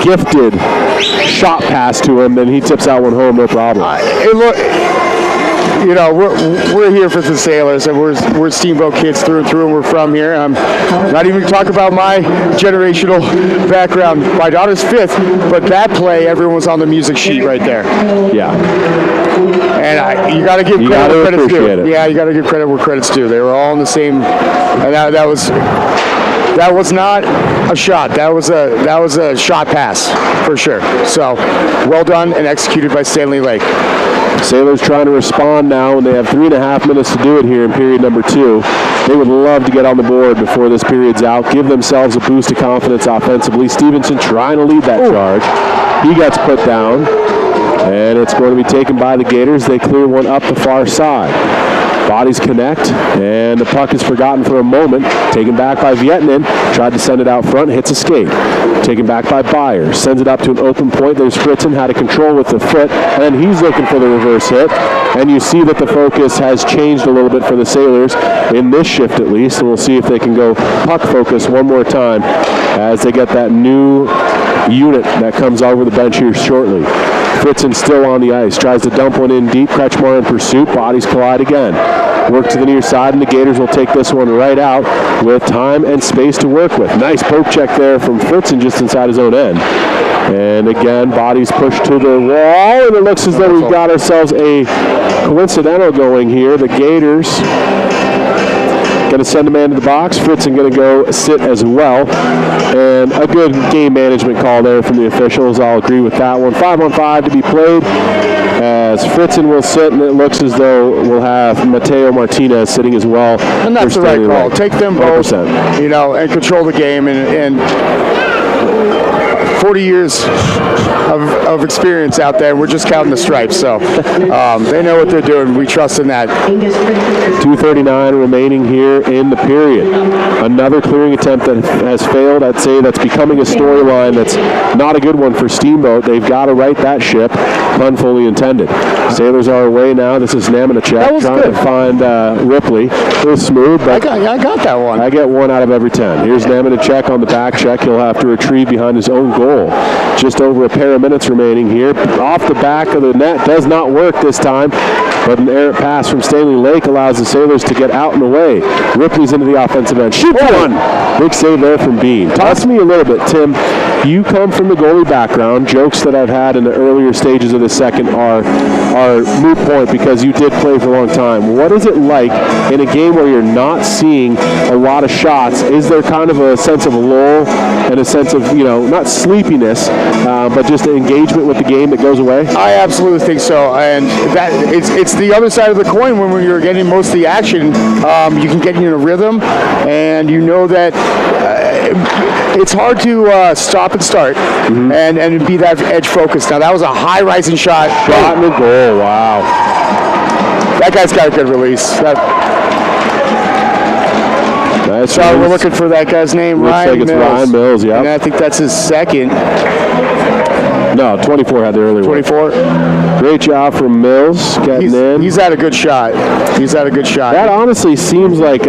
gifted shot pass to him, and he tips that one home, no problem. You know, we're here for the Sailors, and we're Steamboat kids through and through, and we're from here. I'm not even talking about my generational background. My daughter's 5th, but that play, everyone was on the music sheet right there. Yeah. And you got to give credit where credit's due. Yeah, you got to give credit where credit's due. They were all in the same, and that was not a shot. That was a shot pass for sure. So well done and executed by Stanley Lake. Sailors trying to respond now, and they have 3.5 minutes to do it here in period number 2. They would love to get on the board before this period's out, give themselves a boost of confidence offensively. Stevenson trying to lead that charge. He gets put down, and it's going to be taken by the Gators. They clear one up the far side. Bodies connect, and the puck is forgotten for a moment. Taken back by Vietnam. Tried to send it out front, hits a skate. Taken back by Byers. Sends it up to an open point. There's Fritzen, had a control with the foot, and then he's looking for the reverse hit. And you see that the focus has changed a little bit for the Sailors, in this shift at least, and we'll see if they can go puck focus one more time as they get that new unit that comes over the bench here shortly. Fritzen still on the ice, tries to dump one in deep. Kretschmar in pursuit, bodies collide again. Work to the near side, and the Gators will take this one right out with time and space to work with. Nice poke check there from Fritzen just inside his own end. And again, bodies pushed to the wall, and it looks as though we've got ourselves a coincidental going here. The Gators going to send a man to the box. Fritzen going to go sit as well. And a good game management call there from the officials. I'll agree with that one. 5-on-5 to be played as Fritzen will sit, and it looks as though we'll have Mateo Martinez sitting as well. And that's the right call. Take them both, and control the game. And 40 years of experience out there. We're just counting the stripes, so they know what they're doing. We trust in that. 2:39 remaining here in the period. Another clearing attempt that has failed. I'd say that's becoming a storyline that's not a good one for Steamboat. They've got to right that ship, pun fully intended. Sailors are away now. This is Namenachek trying to find Ripley. It was smooth, but I got that one. I get 1 out of every 10. Here's Namenachek on the back check. He'll have to retrieve behind his own goal. Just over a pair of minutes remaining here. Off the back of the net. Does not work this time, but an errant pass from Stanley Lake allows the Sailors to get out and away. Ripley's into the offensive end. Shoot one! Big save there from Bean. Toss me a little bit, Tim. You come from the goalie background. Jokes that I've had in the earlier stages of the second are moot point because you did play for a long time. What is it like in a game where you're not seeing a lot of shots? Is there kind of a sense of lull and a sense of, not sleepiness, but just engagement with the game that goes away? I absolutely think so, and that it's the other side of the coin. When you're getting most of the action, you can get in a rhythm, and you know that it's hard to stop and start and be that edge focused. Now that was a high rising shot. Shot in the goal. Wow. That guy's got a good release. Nice so we're looking for that guy's name, Looks Ryan like it's Mills. Ryan Mills, yeah. And I think that's his second. No, 24 had the earlier 24. Great job from Mills getting in. He's had a good shot. That honestly seems like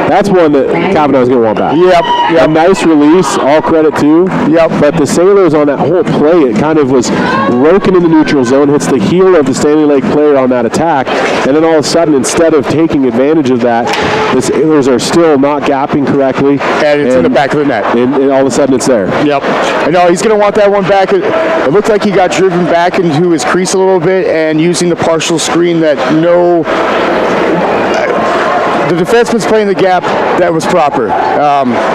that's one that Kavanaugh's going to want back. Yep. A nice release, all credit to. Yep. But the Sailors on that whole play, it kind of was broken in the neutral zone, hits the heel of the Stanley Lake player on that attack, and then all of a sudden, instead of taking advantage of that, the Sailors are still not gapping correctly. And it's in the back of the net. And all of a sudden, it's there. Yep. I know he's going to want that one back. It looked like he got driven back into his crease a little bit and using the partial screen that the defenseman's playing the gap that was proper.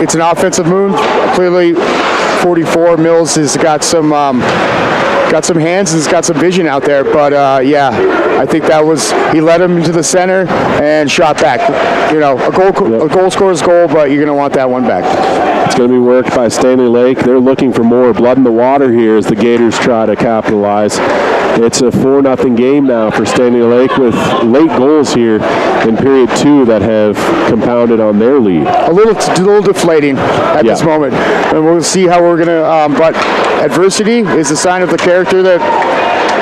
It's an offensive move. Clearly, 44 Mills has got some hands and has got some vision out there. But I think that was he led him into the center and shot back. A goal scorer's goal, but you're going to want that one back. It's going to be worked by Stanley Lake. They're looking for more blood in the water here as the Gators try to capitalize. It's a 4-0 game now for Stanley Lake with late goals here in period 2 that have compounded on their lead. A little deflating at this moment, and we'll see how we're gonna. But adversity is a sign of the character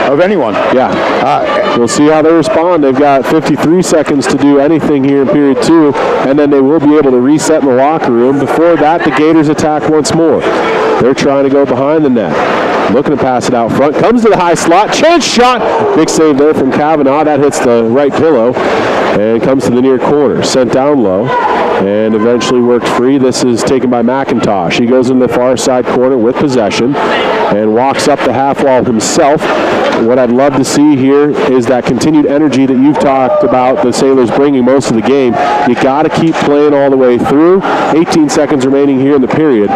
of anyone. Yeah. We'll see how they respond. They've got 53 seconds to do anything here in period 2, and then they will be able to reset in the locker room. Before that, the Gators attack once more. They're trying to go behind the net. Looking to pass it out front. Comes to the high slot. Chance shot. Big save there from Kavanaugh. That hits the right pillow and comes to the near corner. Sent down low and eventually worked free. This is taken by McIntosh. He goes in the far side corner with possession and walks up the half wall himself. What I'd love to see here is that continued energy that you've talked about the Sailors bringing most of the game. You got to keep playing all the way through. 18 seconds remaining here in the period.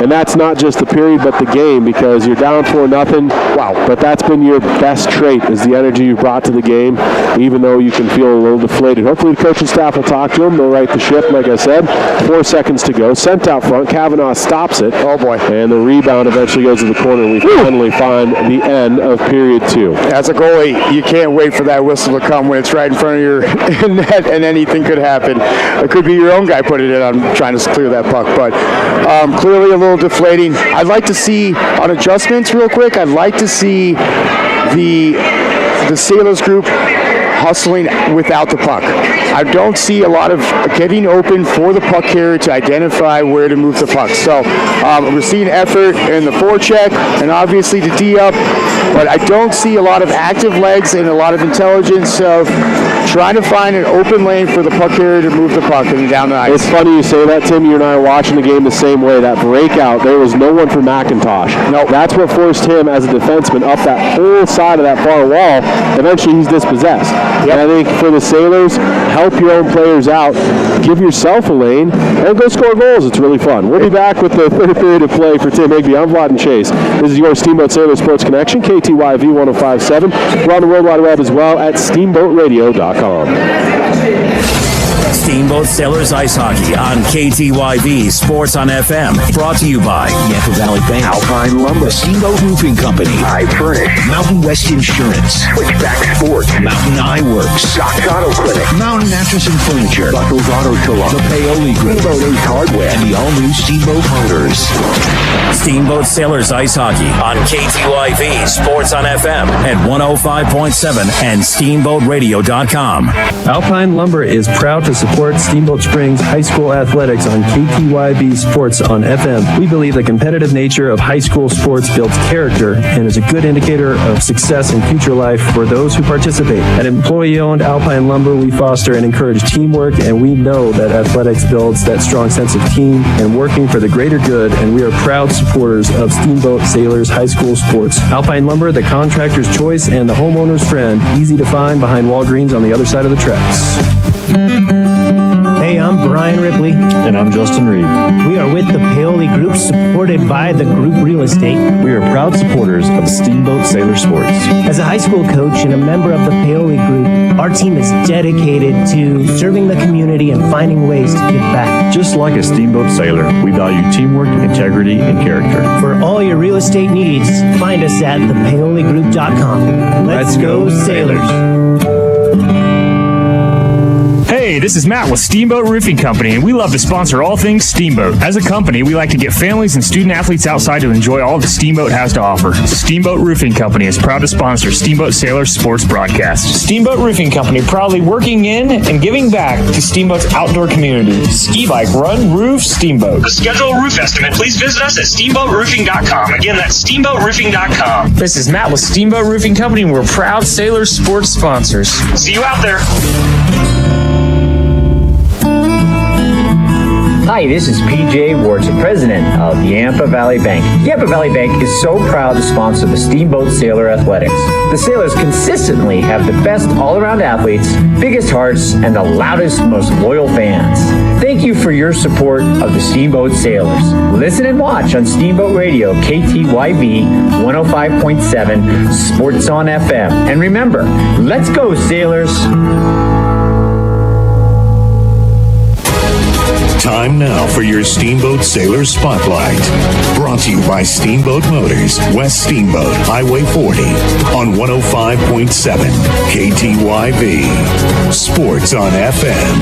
And that's not just the period, but the game, because you're down 4-0. Wow. But that's been your best trait, is the energy you brought to the game, even though you can feel a little deflated. Hopefully the coaching staff will talk to them. They'll right the ship, like I said. 4 seconds to go. Sent out front. Kavanaugh stops it. Oh, boy. And the rebound eventually goes to the corner. We finally find the end of period 2. As a goalie, you can't wait for that whistle to come when it's right in front of your net, and anything could happen. It could be your own guy putting it on, trying to clear that puck. But clearly a little deflating. I'd like to see, on adjustments real quick, I'd like to see the Sailors group hustling without the puck. I don't see a lot of getting open for the puck carrier to identify where to move the puck. So we're seeing effort in the forecheck and obviously the D up, but I don't see a lot of active legs and a lot of intelligence of trying to find an open lane for the puck carrier to move the puck and down the ice. It's funny you say that, Tim. You and I are watching the game the same way. That breakout, there was no one for McIntosh. No, that's what forced him as a defenseman up that whole side of that far wall. Eventually, he's dispossessed. Yep. And I think for the Sailors, help your own players out, give yourself a lane, and go score goals. It's really fun. We'll be back with the third period of play for Tim Higby. I'm Vlad and Chase. This is your Steamboat Sailor Sports Connection, KTYV 105.7. We're on the World Wide Web as well at steamboatradio.com. Steamboat Sailors Ice Hockey on KTYV Sports on FM. Brought to you by Yampa Valley Bank, Alpine Lumber, Steamboat Roofing Company, I Furnish, Mountain West Insurance, Switchback Sports, Mountain Eye Works, Doc's Auto Clinic, Mountain Mattress and Furniture, Buckles Auto Tool, the Paoli Group, Steamboat Ace Hardware, and the all-new Steamboat Motors. Steamboat Sailors Ice Hockey on KTYV Sports on FM at 105.7 and steamboatradio.com. Alpine Lumber is proud to support Steamboat Springs High School athletics on KTYB Sports on FM. We believe the competitive nature of high school sports builds character and is a good indicator of success in future life for those who participate. At employee-owned Alpine Lumber, we foster and encourage teamwork, and we know that athletics builds that strong sense of team and working for the greater good, and we are proud supporters of Steamboat Sailors High School sports. Alpine Lumber, the contractor's choice and the homeowner's friend, easy to find behind Walgreens on the other side of the tracks. Hey, I'm Brian Ripley. And I'm Justin Reed. We are with the Paoli Group, supported by the Group Real Estate. We are proud supporters of Steamboat Sailor Sports. As a high school coach and a member of the Paoli Group, our team is dedicated to serving the community and finding ways to give back. Just like a Steamboat Sailor, we value teamwork, integrity, and character. For all your real estate needs, find us at thepaoligroup.com. Let's go Sailors. Hey, this is Matt with Steamboat Roofing Company, and we love to sponsor all things Steamboat. As a company, we like to get families and student athletes outside to enjoy all the Steamboat has to offer. Steamboat Roofing Company is proud to sponsor Steamboat Sailor Sports Broadcast. Steamboat Roofing Company, proudly working in and giving back to Steamboat's outdoor community. Ski, bike, run, roof, Steamboat. To schedule a roof estimate, please visit us at steamboatroofing.com. Again, that's steamboatroofing.com. This is Matt with Steamboat Roofing Company, and we're proud Sailor Sports sponsors. See you out there. Hi, this is PJ Wharton, president of Yampa Valley Bank. Yampa Valley Bank is so proud to sponsor the Steamboat Sailor Athletics. The Sailors consistently have the best all-around athletes, biggest hearts, and the loudest, most loyal fans. Thank you for your support of the Steamboat Sailors. Listen and watch on Steamboat Radio, KTYV 105.7, Sports on FM. And remember, let's go, Sailors! Time Time now for your Steamboat Sailor Spotlight. Brought to you by Steamboat Motors, West Steamboat, Highway 40, on 105.7 KTYV. Sports on FM.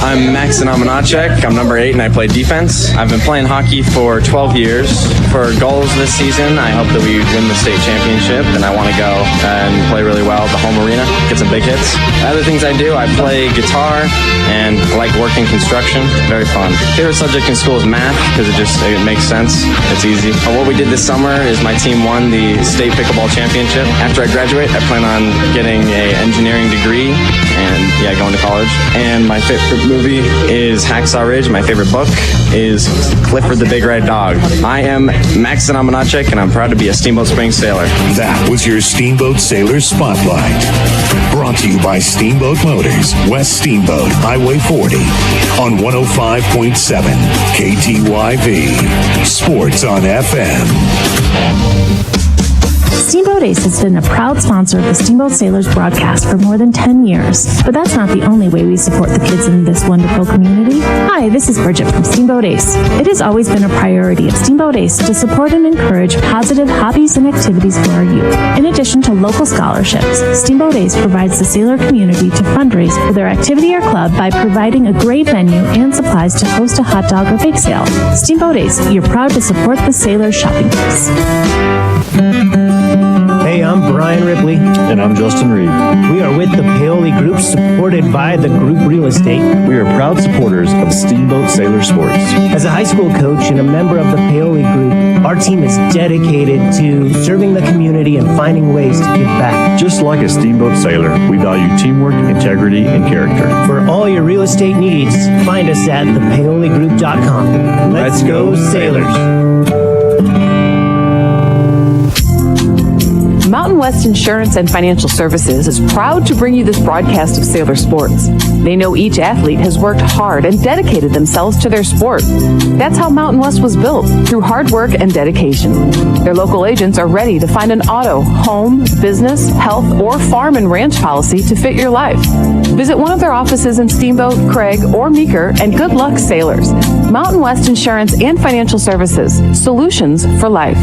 I'm Max Anamanacek. I'm number 8 and I play defense. I've been playing hockey for 12 years. For goals this season, I hope that we win the state championship, and I want to go and play really well at the home arena, get some big hits. Other things I do, I play guitar and I like working construction. Very fun. Favorite subject in school is math because it makes sense. It's easy. What we did this summer is my team won the state pickleball championship. After I graduate, I plan on getting an engineering degree and going to college. And my favorite movie is Hacksaw Ridge. My favorite book is Clifford the Big Red Dog. I am Max Anamanacek, and I'm proud to be a Steamboat Springs sailor. That was your Steamboat Sailor Spotlight. Brought to you by Steamboat Motors, West Steamboat, Highway 40, on 105.7 KTYV. Sports on FM. Steamboat Ace has been a proud sponsor of the Steamboat Sailors broadcast for more than 10 years. But that's not the only way we support the kids in this wonderful community. Hi, this is Bridget from Steamboat Ace. It has always been a priority of Steamboat Ace to support and encourage positive hobbies and activities for our youth. In addition to local scholarships, Steamboat Ace provides the sailor community to fundraise for their activity or club by providing a great venue and supplies to host a hot dog or bake sale. Steamboat Ace, you're proud to support the sailor shopping place. Hey, I'm Brian Ripley. And I'm Justin Reed. We are with the Paoli Group, supported by the Group Real Estate. We are proud supporters of Steamboat Sailor Sports. As a high school coach and a member of the Paoli Group, our team is dedicated to serving the community and finding ways to give back. Just like a Steamboat Sailor, we value teamwork, integrity, and character. For all your real estate needs, find us at thepaoligroup.com. Let's go, Sailors. Mountain West Insurance and Financial Services is proud to bring you this broadcast of sailor sports. They know each athlete has worked hard and dedicated themselves to their sport. That's how Mountain West was built, through hard work and dedication. Their local agents are ready to find an auto, home, business, health, or farm and ranch policy to fit your life. Visit one of their offices in Steamboat, Craig, or Meeker, and good luck, sailors. Mountain West Insurance and Financial Services, solutions for life.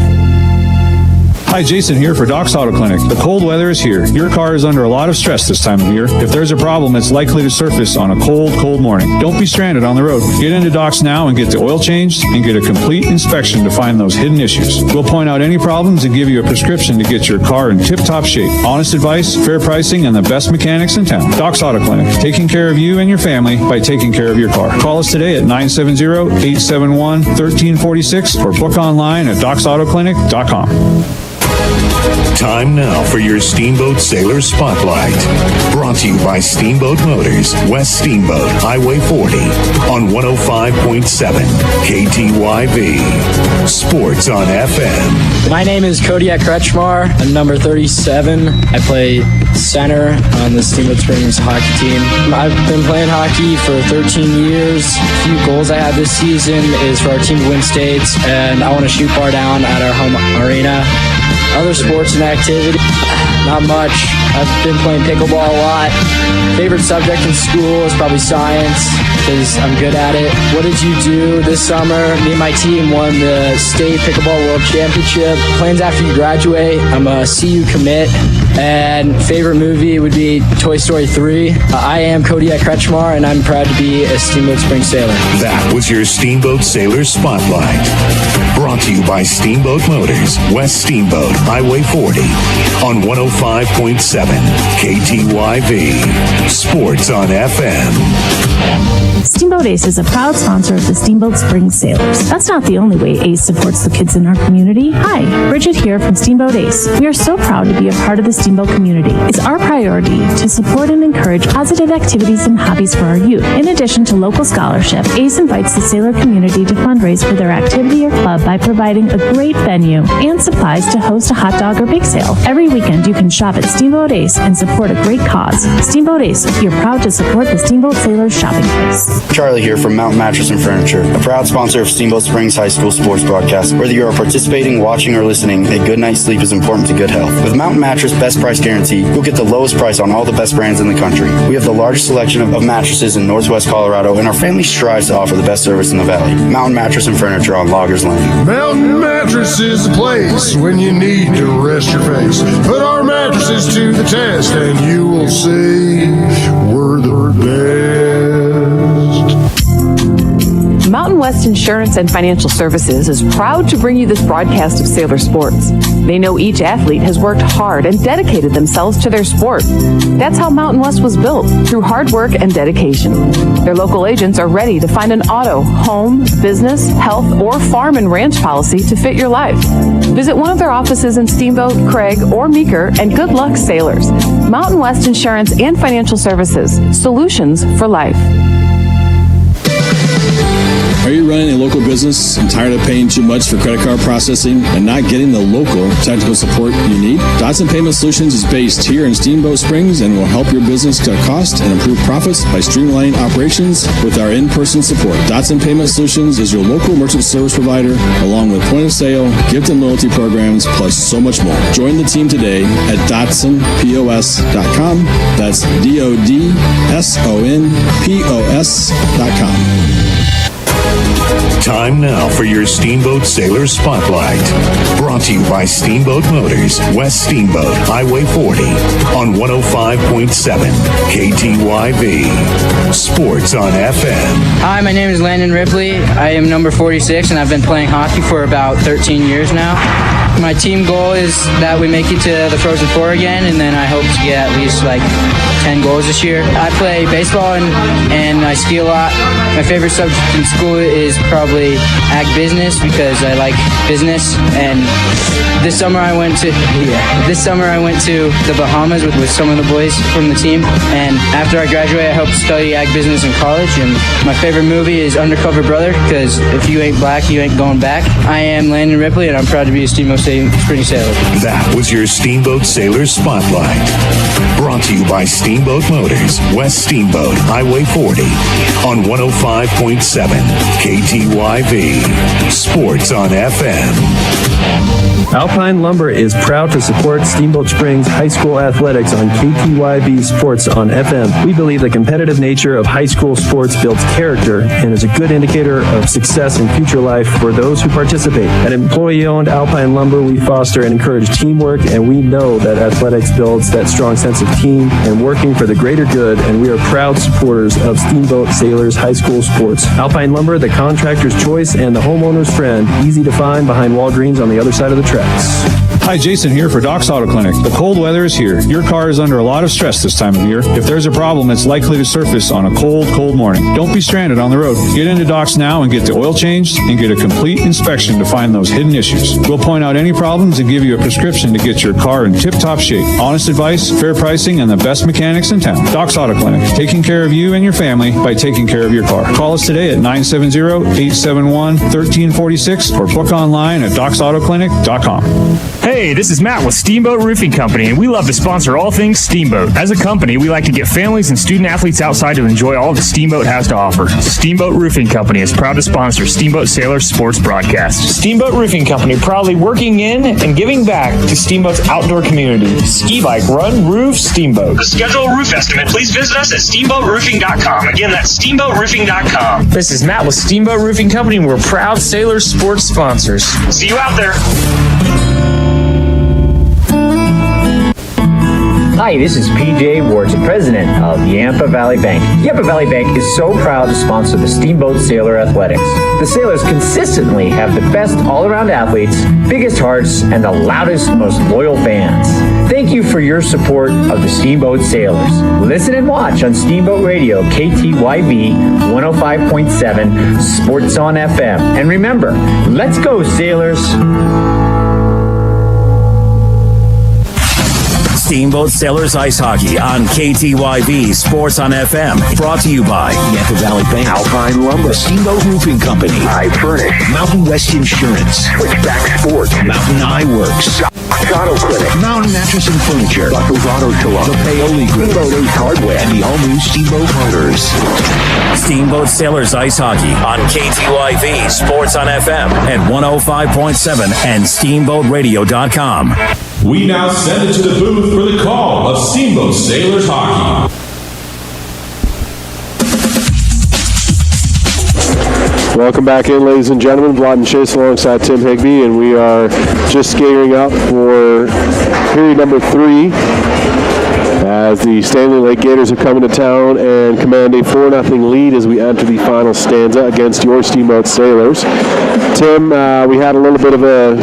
Hi, Jason here for Doc's Auto Clinic. The cold weather is here. Your car is under a lot of stress this time of year. If there's a problem, it's likely to surface on a cold morning. Don't be stranded on the road. Get into Doc's now and get the oil changed and get a complete inspection to find those hidden issues. We'll point out any problems and give you a prescription to get your car in tip-top shape. Honest advice, fair pricing, and the best mechanics in town. Doc's Auto Clinic, taking care of you and your family by taking care of your car. Call us today at 970-871-1346 or book online at docsautoclinic.com. Time now for your Steamboat Sailor Spotlight. Brought to you by Steamboat Motors, West Steamboat, Highway 40, on 105.7 KTYV. Sports on FM. My name is Kodiak Kretschmar. I'm number 37. I play center on the Steamboat Springs hockey team. I've been playing hockey for 13 years. A few goals I have this season is for our team to win states, and I want to shoot bar down at our home arena. Other sports and activity, not much. I've been playing pickleball a lot. Favorite subject in school is probably science because I'm good at it. What did you do this summer? Me and my team won the state pickleball world championship. Plans after you graduate, I'm a CU commit. And favorite movie would be Toy Story 3. I am Kodiak Kretschmar, and I'm proud to be a Steamboat Springs sailor. That was your Steamboat Sailor Spotlight. Brought to you by Steamboat Motors, West Steamboat, Highway 40, on 105.7 KTYV. Sports on FM. Steamboat Ace is a proud sponsor of the Steamboat Springs Sailors. That's not the only way Ace supports the kids in our community. Hi, Bridget here from Steamboat Ace. We are so proud to be a part of the Steamboat community. It's our priority to support and encourage positive activities and hobbies for our youth. In addition to local scholarship, Ace invites the sailor community to fundraise for their activity or club by providing a great venue and supplies to host a hot dog or bake sale. Every weekend you can shop at Steamboat Ace and support a great cause. Steamboat Ace, you're proud to support the Steamboat Sailors shopping place. Charlie here from Mountain Mattress and Furniture, a proud sponsor of Steamboat Springs High School sports broadcast. Whether you are participating, watching, or listening, a good night's sleep is important to good health. With Mountain Mattress Best Price Guarantee, you'll get the lowest price on all the best brands in the country. We have the largest selection of mattresses in Northwest Colorado, and our family strives to offer the best service in the valley. Mountain Mattress and Furniture on Loggers Lane. Mountain Mattress is the place when you need to rest your face. Put our mattresses to the test and you will see we're the best. Mountain West Insurance and Financial Services is proud to bring you this broadcast of Sailor Sports. They know each athlete has worked hard and dedicated themselves to their sport. That's how Mountain West was built, through hard work and dedication. Their local agents are ready to find an auto, home, business, health, or farm and ranch policy to fit your life. Visit one of their offices in Steamboat, Craig, or Meeker, and good luck, sailors. Mountain West Insurance and Financial Services, solutions for life. Are you running a local business and tired of paying too much for credit card processing and not getting the local technical support you need? Dotson Payment Solutions is based here in Steamboat Springs and will help your business cut costs and improve profits by streamlining operations with our in-person support. Dotson Payment Solutions is your local merchant service provider, along with point of sale, gift and loyalty programs, plus so much more. Join the team today at DotsonPOS.com. That's DODSONPOS.com. Time now for your Steamboat Sailor Spotlight. Brought to you by Steamboat Motors, West Steamboat, Highway 40, on 105.7 KTYV. Sports on FM. Hi, my name is Landon Ripley. I am number 46, and I've been playing hockey for about 13 years now. My team goal is that we make it to the Frozen Four again, and then I hope to get at least 10 goals this year. I play baseball and I ski a lot. My favorite subject in school is probably ag business because I like business. And this summer I went to the Bahamas with some of the boys from the team. And after I graduate, I hope to study ag business in college. And my favorite movie is Undercover Brother because if you ain't black, you ain't going back. I am Landon Ripley, and I'm proud to be a Steamboat Springs Sailor. That was your Steamboat Sailor Spotlight. Brought to you by Steamboat Motors, West Steamboat, Highway 40, on 105.7 KTYV. Sports on FM. Alpine Lumber is proud to support Steamboat Springs High School athletics on KTYV Sports on FM. We believe the competitive nature of high school sports builds character and is a good indicator of success in future life for those who participate. At employee-owned Alpine Lumber, we foster and encourage teamwork, and we know that athletics builds that strong sense of team and working for the greater good, and we are proud supporters of Steamboat Sailors High School sports. Alpine Lumber, the contractor's choice and the homeowner's friend, easy to find behind Walgreens on the other side of the tracks. Hi, Jason here for Doc's Auto Clinic. The cold weather is here. Your car is under a lot of stress this time of year. If there's a problem, it's likely to surface on a cold morning. Don't be stranded on the road. Get into Doc's now and get the oil changed and get a complete inspection to find those hidden issues. We'll point out any problems and give you a prescription to get your car in tip-top shape. Honest advice, fair pricing, and the best mechanics in town. Doc's Auto Clinic, taking care of you and your family by taking care of your car. Call us today at 970-871-1346 or book online at docsautoclinic.com. Hey, this is Matt with Steamboat Roofing Company, and we love to sponsor all things Steamboat. As a company, we like to get families and student athletes outside to enjoy all that Steamboat has to offer. Steamboat Roofing Company is proud to sponsor Steamboat Sailor Sports broadcast. Steamboat Roofing Company proudly working in and giving back to Steamboat's outdoor community. Ski, bike, run, roof, Steamboat. To schedule a roof estimate, please visit us at steamboatroofing.com. Again, that's steamboatroofing.com. This is Matt with Steamboat Roofing Company, and we're proud Sailor Sports sponsors. See you out there. Hi, this is PJ Ward, president of Yampa Valley Bank. Yampa Valley Bank is so proud to sponsor the Steamboat Sailor Athletics. The Sailors consistently have the best all-around athletes, biggest hearts, and the loudest, most loyal fans. Thank you for your support of the Steamboat Sailors. Listen and watch on Steamboat Radio, KTYV 105.7, Sports on FM. And remember, let's go, Sailors! Steamboat Sailors Ice Hockey on KTYV Sports on FM. Brought to you by Yampa Valley Bank, Alpine Lumber, Steamboat Roofing Company, I Furnish, Mountain West Insurance, Switchback Sports, Mountain Eye Works. Docs Auto Clinic, Mountain Mattress and Furniture, Buckles Auto Salon, the Paoli Group, Steamboat Ace Hardware, and the all-new Steamboat Motors. Steamboat Sailors Ice Hockey on KTYV Sports on FM at 105.7 and SteamboatRadio.com. We now send it to the booth for the call of Steamboat Sailors Hockey. Welcome back in, ladies and gentlemen. Vlad and Chase alongside Tim Higbee, and we are just gearing up for period number 3 as the Stanley Lake Gators have come into town and command a 4-0 lead as we enter the final stanza against your Steamboat Sailors. Tim, we had a little bit of a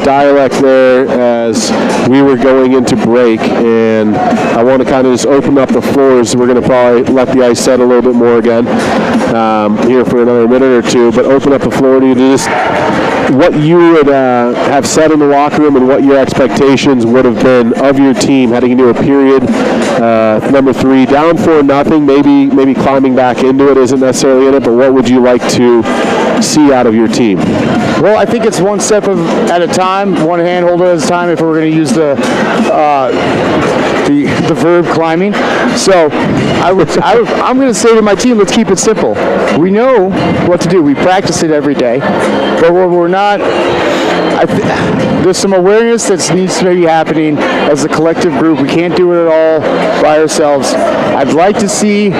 dialect there as we were going into break, and I want to kind of just open up the floors. We're going to probably let the ice set a little bit more again here for another minute or two, but open up the floor to you to just what you would have said in the locker room and what your expectations would have been of your team heading into a period number 3, down 4-0, maybe climbing back into it isn't necessarily in it, but what would you like to see out of your team? Well, I think it's one step at a time, one handhold at a time if we're going to use the verb climbing. So I'm going to say to my team, let's keep it simple. We know what to do. We practice it every day, but when we're not, there's some awareness that needs to be happening as a collective group. We can't do it at all by ourselves. I'd like to see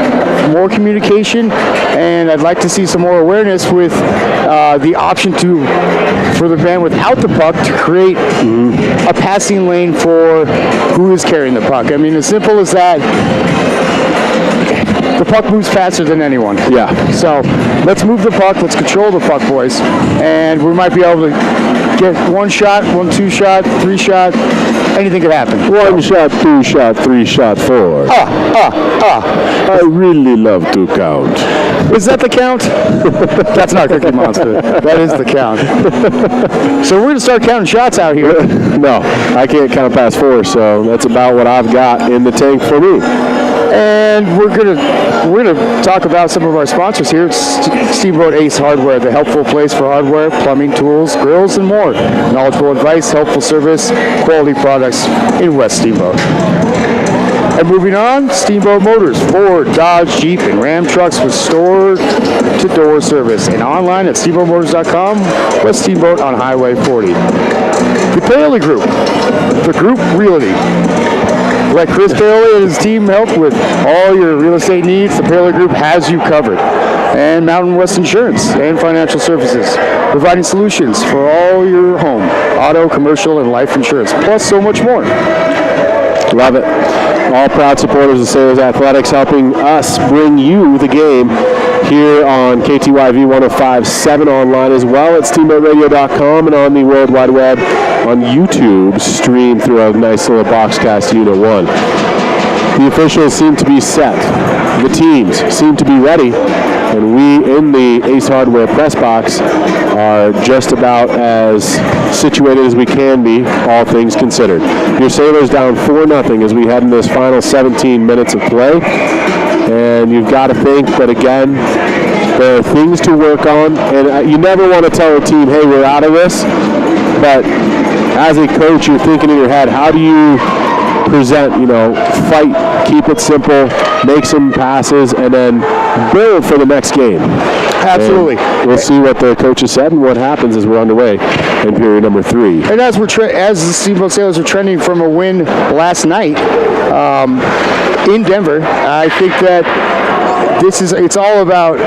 more communication, and I'd like to see some more awareness with the option for the band without the puck to create a passing lane for who is carrying the puck. I mean, as simple as that. The puck moves faster than anyone. Yeah. So let's move the puck. Let's control the puck, boys. And we might be able to get 1 shot, 1, 2 shot, 3 shot. Anything could happen. 1 shot, 2 shot, 3 shot, 4. I really love to count. Is that the count? That's not Cookie Monster. That is the count. So we're going to start counting shots out here. No, I can't count past 4, so that's about what I've got in the tank for me. And we're gonna talk about some of our sponsors here. It's Steamboat Ace Hardware, the helpful place for hardware, plumbing, tools, grills, and more. Knowledgeable advice, helpful service, quality products in West Steamboat. And moving on, Steamboat Motors, Ford, Dodge, Jeep, and Ram trucks with store-to-door service. And online at steamboatmotors.com, West Steamboat on Highway 40. The Paoli Group, the Group Realty. Let Chris Paoli and his team help with all your real estate needs. The Paoli Group has you covered. And Mountain West Insurance and Financial Services, providing solutions for all your home, auto, commercial, and life insurance, plus so much more. Love it. All proud supporters of Sailors Athletics, helping us bring you the game here on KTYV 105.7, online as well at SteamboatRadio.com and on the World Wide Web on YouTube, streamed through a nice little Boxcast Unit 1. The officials seem to be set. The teams seem to be ready. And we in the Ace Hardware press box are just about as situated as we can be, all things considered. Your Sailors down 4-0 as we head into this final 17 minutes of play. And you've got to think that, again, there are things to work on. And you never want to tell a team, hey, we're out of this. But as a coach, you're thinking in your head, how do you present, fight, keep it simple, make some passes, and then build for the next game. Absolutely. And we'll see what the coaches said and what happens as we're underway in period number 3. And as the Steamboat Sailors are trending from a win last night in Denver, I think that it's all about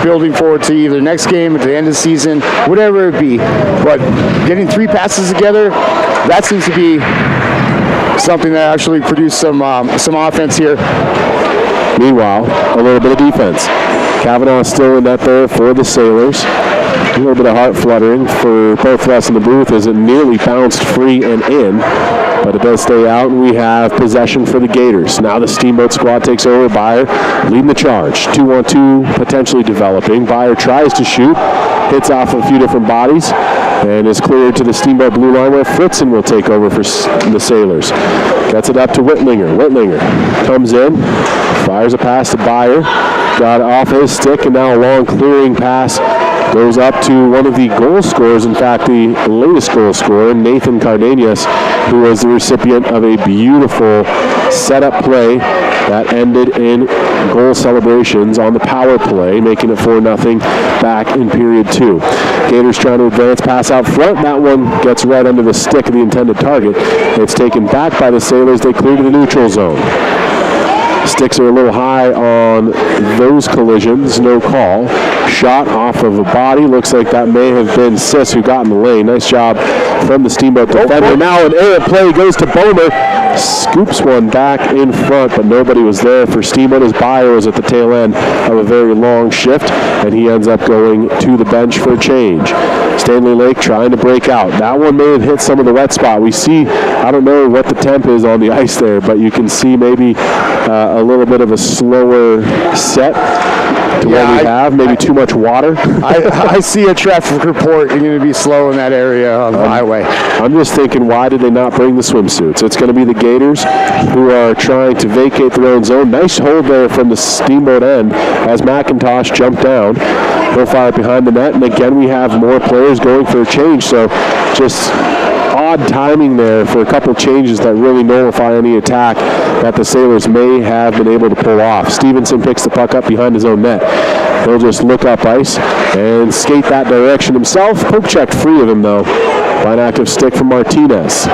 building forward to either next game, at the end of the season, whatever it be. But getting 3 passes together, that seems to be something that actually produced some offense here. Meanwhile, a little bit of defense. Kavanaugh still in net there for the Sailors. A little bit of heart fluttering for both of us in the booth as it nearly bounced free and in, but it does stay out, and we have possession for the Gators. Now the Steamboat squad takes over. Byer leading the charge. 2-on-2 potentially developing. Byer tries to shoot, hits off a few different bodies, and is cleared to the Steamboat blue line where Fritzen will take over for the Sailors. Gets it up to Whitlinger. Whitlinger comes in, fires a pass to Byer. Got off his stick, and now a long clearing pass goes up to one of the goal scorers, in fact, the latest goal scorer, Nathan Cardenas, who was the recipient of a beautiful setup play that ended in goal celebrations on the power play, making it 4-0 back in period 2. Gators trying to advance, pass out front. That one gets right under the stick of the intended target. It's taken back by the Sailors. They clear to the neutral zone. Sticks are a little high on those collisions. No call. Shot off of a body. Looks like that may have been Sis who got in the lane. Nice job from the Steamboat defender. Now an errant play goes to Bomer. Scoops one back in front, but nobody was there for Steamboat. His buyer was at the tail end of a very long shift, and he ends up going to the bench for a change. Stanley Lake trying to break out. That one may have hit some of the wet spot. We see, I don't know what the temp is on the ice there, but you can see maybe a little bit of a slower set to what we have, maybe too much water. I see a traffic report. You're going to be slow in that area on the highway. I'm just thinking, why did they not bring the swimsuits? It's going to be the Gators who are trying to vacate their own zone. Nice hold there from the Steamboat end as McIntosh jumped down. He'll fire behind the net, and again we have more players going for a change. So just odd timing there for a couple changes that really nullify any attack that the Sailors may have been able to pull off. Stevenson picks the puck up behind his own net. He'll just look up ice and skate that direction himself. Poke checked free of him, though, by an active stick from Martinez.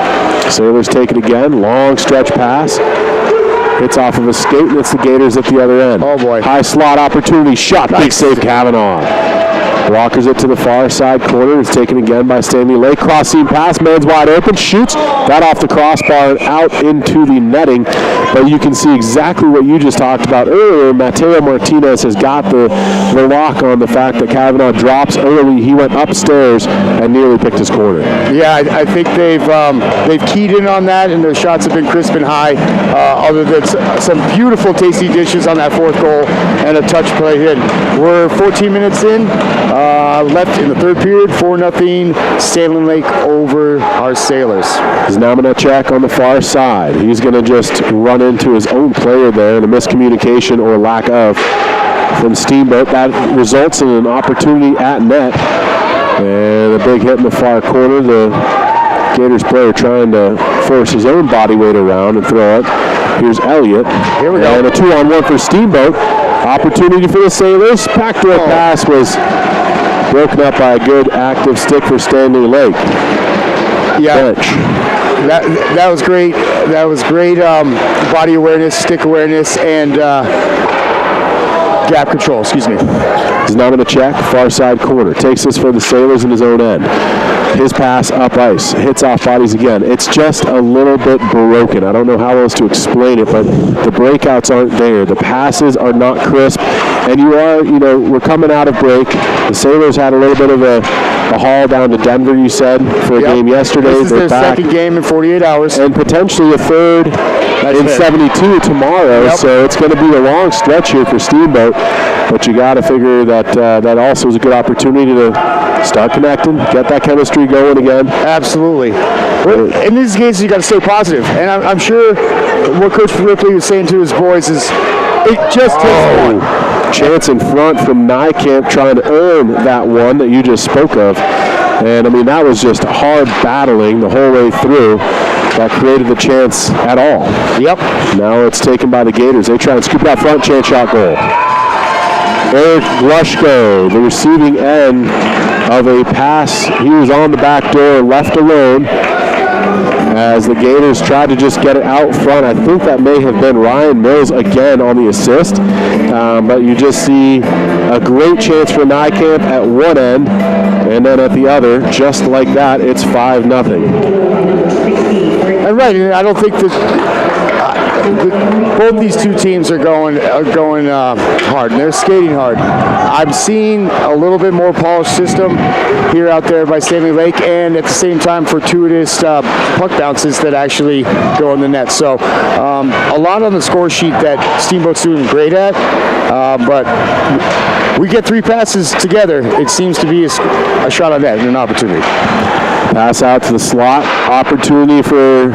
Sailors take it again. Long stretch pass. Hits off of a skate, and it's the Gators at the other end. Oh, boy. High slot opportunity. Shot. Nice. Big save, Kavanaugh. Walkers it to the far side corner. It's taken again by Stanley Lake. Cross seam pass. Man's wide open. Shoots. That off the crossbar and out into the netting. But you can see exactly what you just talked about earlier. Mateo Martinez has got the lock on the fact that Kavanaugh drops early. He went upstairs and nearly picked his corner. Yeah, I think they've keyed in on that, and their shots have been crisp and high. Other than some beautiful, tasty dishes on that fourth goal and a touch play hit. We're 14 minutes in. Left in the third period, 4-0 Stanley Lake over our Sailors. Znamenacek on the far side. He's going to just run into his own player there, and a miscommunication or lack of from Steamboat. That results in an opportunity at net. And a big hit in the far corner. The Gators player trying to force his own body weight around and throw it. Here's Elliott. Here we go. And a 2-on-1 for Steamboat. Opportunity for the Sailors. Backdoor pass was broken up by a good active stick for Stanley Lake. Yeah, that was great. That was great body awareness, stick awareness, and gap control. Excuse me. He's now going to check far side corner. Takes this for the Sailors in his own end. His pass up ice. Hits off bodies again. It's just a little bit broken. I don't know how else to explain it, but the breakouts aren't there. The passes are not crisp. And we're coming out of break. The Sailors had a little bit of a haul down to Denver, you said, for a game yesterday. This is their second game in 48 hours. And potentially a third in 72 tomorrow. Yep. So it's going to be a long stretch here for Steamboat. But you got to figure that that also is a good opportunity to start connecting, get that chemistry going again. Absolutely. In these cases, you got to stay positive. And I'm sure what Coach Ripley was saying to his boys is, it just takes one. Chance in front from Nijkamp trying to earn that one that you just spoke of. And, I mean, that was just hard battling the whole way through that created the chance at all. Yep. Now it's taken by the Gators. They try and scoop it out front, chance shot goal. Eric Glushko, the receiving end of a pass. He was on the back door, left alone, as the Gators tried to just get it out front. I think that may have been Ryan Mills again on the assist. But you just see a great chance for Nijkamp at one end, and then at the other, just like that, it's 5-0. And right, I don't think that both these two teams are going hard, and they're skating hard. I'm seeing a little bit more polished system here out there by Stanley Lake, and at the same time fortuitous puck bounces that actually go in the net. So a lot on the score sheet that Steamboat's doing great at, but we get three passes together. It seems to be a shot on net and an opportunity. Pass out to the slot. Opportunity for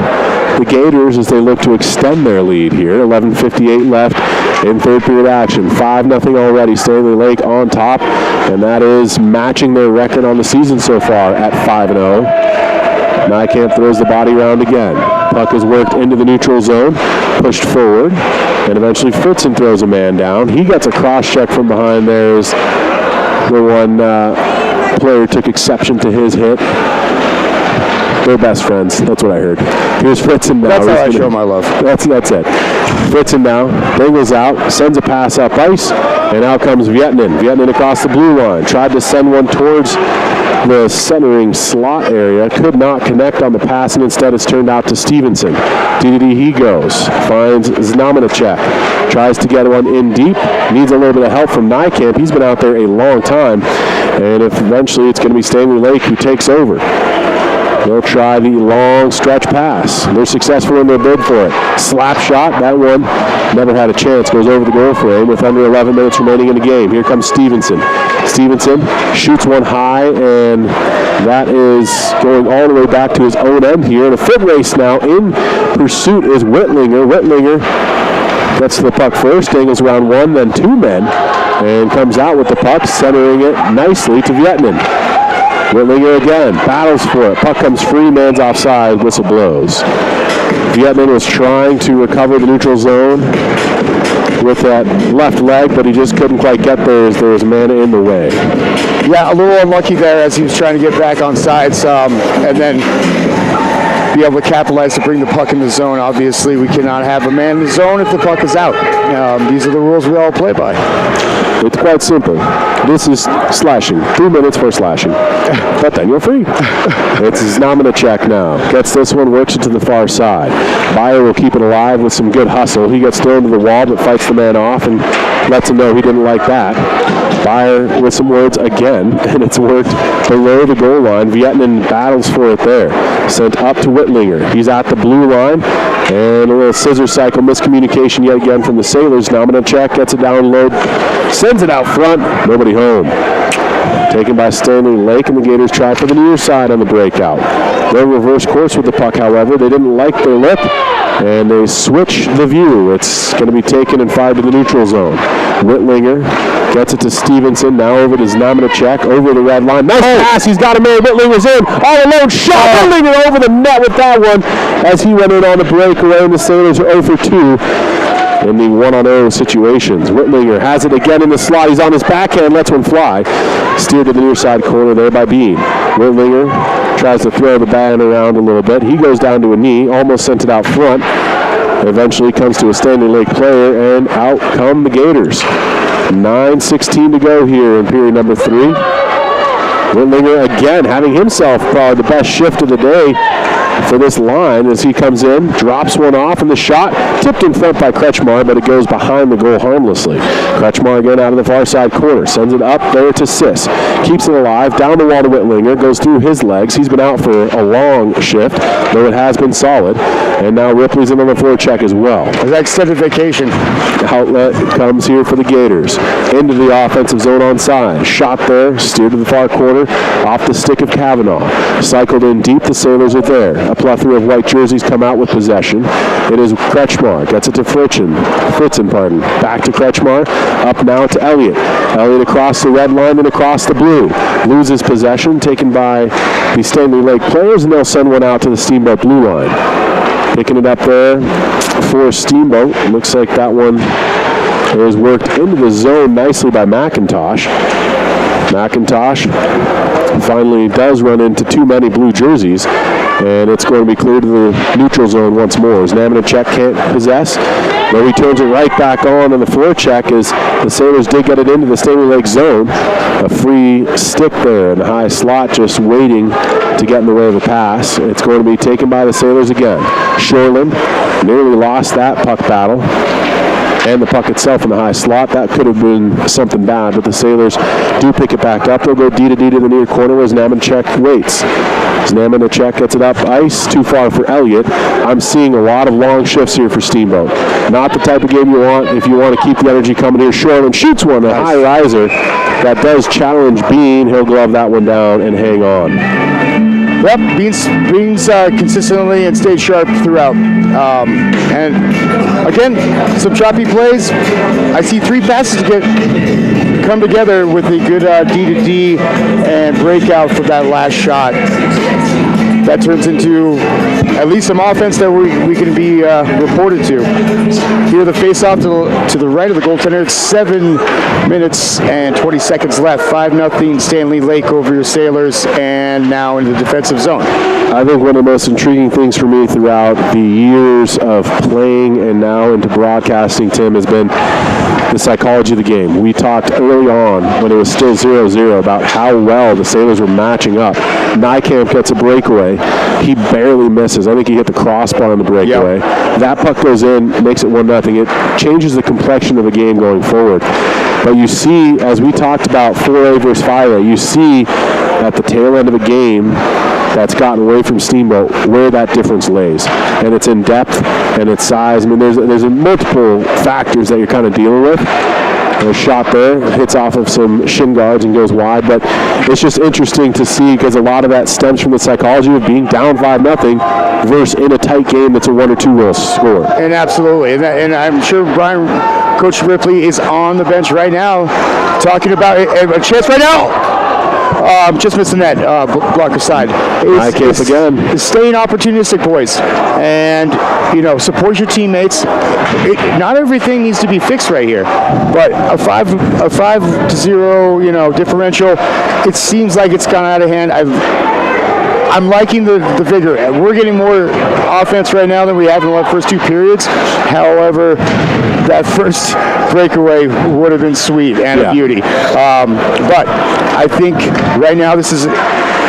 the Gators as they look to extend their lead here. 11:58 left in third period action. 5-0 already. Stanley Lake on top, and that is matching their record on the season so far at 5-0. Nykamp throws the body around again. Puck is worked into the neutral zone, pushed forward, and eventually Fritzen throws a man down. He gets a cross check from behind there as the one player took exception to his hit. They're best friends. That's what I heard. Here's Fritzen now. That's how I show my love. That's it. Fritzen now dangles out, sends a pass up ice, and out comes Vietnin. Vietnin across the blue line. Tried to send one towards the centering slot area. Could not connect on the pass, and instead it's turned out to Stevenson. DDD he goes. Finds Znamenacek. Tries to get one in deep. Needs a little bit of help from Nykamp. He's been out there a long time. And if eventually it's going to be Stanley Lake who takes over. They'll try the long stretch pass. They're successful in their bid for it. Slap shot. That one never had a chance. Goes over the goal frame with under 11 minutes remaining in the game. Here comes Stevenson. Stevenson shoots one high, and that is going all the way back to his own end here. And a foot race now. In pursuit is Whitlinger. Whitlinger gets to the puck first, dangles around one, then two men, and comes out with the puck, centering it nicely to Vietnin. Whitlinger again, battles for it. Puck comes free, man's offside, whistle blows. Vietnin was trying to recover the neutral zone with that left leg, but he just couldn't quite get there as there was a man in the way. Yeah, a little unlucky there as he was trying to get back on sides, and then be able to capitalize to bring the puck in the zone. Obviously, we cannot have a man in the zone if the puck is out. These are the rules we all play by. It's quite simple. This is slashing. 2 minutes for slashing. But then you're free. It's Znamenacek now. Gets this one, works it to the far side. Byer will keep it alive with some good hustle. He gets thrown to the wall, but fights the man off and lets him know he didn't like that. Byer with some words again, and it's worked below the goal line. Vietnin battles for it there. Sent up to Whitlinger. He's at the blue line. And a little scissor cycle miscommunication yet again from the Sailors. Znamenacek gets it down low, sends it out front, nobody home. Taken by Stanley Lake, and the Gators try for the near side on the breakout. They'll reverse course with the puck, however. They didn't like their look, and they switch the view. It's going to be taken and fired to the neutral zone. Whitlinger gets it to Stevenson, now over to Znamenacek, over the red line. Nice pass, he's got a man, Whitlinger's in, all alone, shot, Whitlinger over the net with that one as he went in on the breakaway, and the Sailors are 0 for 2 in the 1-on-0 situations. Whitlinger has it again in the slot, he's on his backhand, lets one fly, steered to the near side corner there by Bean. Whitlinger tries to throw the band around a little bit, he goes down to a knee, almost sent it out front, eventually comes to a Stanley Lake player, and out come the Gators. 9:16 to go here in period number 3. Whitlinger again having himself probably the best shift of the day for this line as he comes in, drops one off, and the shot tipped in front by Kretschmar, but it goes behind the goal harmlessly. Kretschmar again out of the far side corner, sends it up there to Sis, keeps it alive, down the wall to Whitlinger, goes through his legs. He's been out for a long shift, though it has been solid, and now Ripley's in on the forecheck as well. Is that extended vacation? Outlet comes here for the Gators. Into the offensive zone on side. Shot there, steered to the far corner, off the stick of Kavanaugh. Cycled in deep, the Sailors are there. A plethora of white jerseys come out with possession. It is Kretschmar, gets it to Fritzen, back to Kretschmar, up now to Elliott. Elliott across the red line and across the blue. Loses possession, taken by the Stanley Lake players, and they'll send one out to the Steamboat blue line. Picking it up there for Steamboat. It looks like that one is worked into the zone nicely by McIntosh. McIntosh finally does run into too many blue jerseys, and it's going to be clear to the neutral zone once more. Znamenacek can't possess, but he turns it right back on the forecheck as the Sailors did get it into the Stanley Lake zone. A free stick there in the high slot, just waiting to get in the way of the pass. It's going to be taken by the Sailors again. Shoreland nearly lost that puck battle. And the puck itself in the high slot, that could have been something bad, but the Sailors do pick it back up. They'll go D to the near corner where Znamenacek waits. Znamenacek gets it up ice, too far for Elliott. I'm seeing a lot of long shifts here for Steamboat. Not the type of game you want if you want to keep the energy coming here. Shoreland shoots one, a high riser that does challenge Bean. He'll glove that one down and hang on. Yep, Beans consistently and stayed sharp throughout. And again, some choppy plays. I see 3 passes come together with a good D-to-D and breakout for that last shot. That turns into at least some offense that we can be reported to. Here, the face-off to the right of the goaltender. It's 7 minutes and 20 seconds left. 5-0 Stanley Lake over your Sailors, and now in the defensive zone. I think one of the most intriguing things for me throughout the years of playing and now into broadcasting, Tim, has been the psychology of the game. We talked early on when it was still 0-0 about how well the Sailors were matching up. Nykamp gets a breakaway. He barely misses. I think he hit the crossbar on the breakaway. Yep. That puck goes in, makes it 1-0. It changes the complexion of the game going forward. But you see, as we talked about 4A versus 5A, you see at the tail end of a game that's gotten away from Steamboat where that difference lays. And it's in depth and its size. I mean, there's multiple factors that you're kind of dealing with. A shot there, hits off of some shin guards and goes wide, but it's just interesting to see because a lot of that stems from the psychology of being down 5-0 versus in a tight game that's a 1 or 2 goal score. And absolutely, and I'm sure Coach Ripley is on the bench right now talking about a chance right now. Just missing that blocker side. High case again. Staying opportunistic, boys, and support your teammates. Not everything needs to be fixed right here, but a 5-0 differential. It seems like it's gone out of hand. I'm liking the vigor. We're getting more offense right now than we have in the first 2 periods. However, that first breakaway would have been sweet and a beauty. But I think right now this is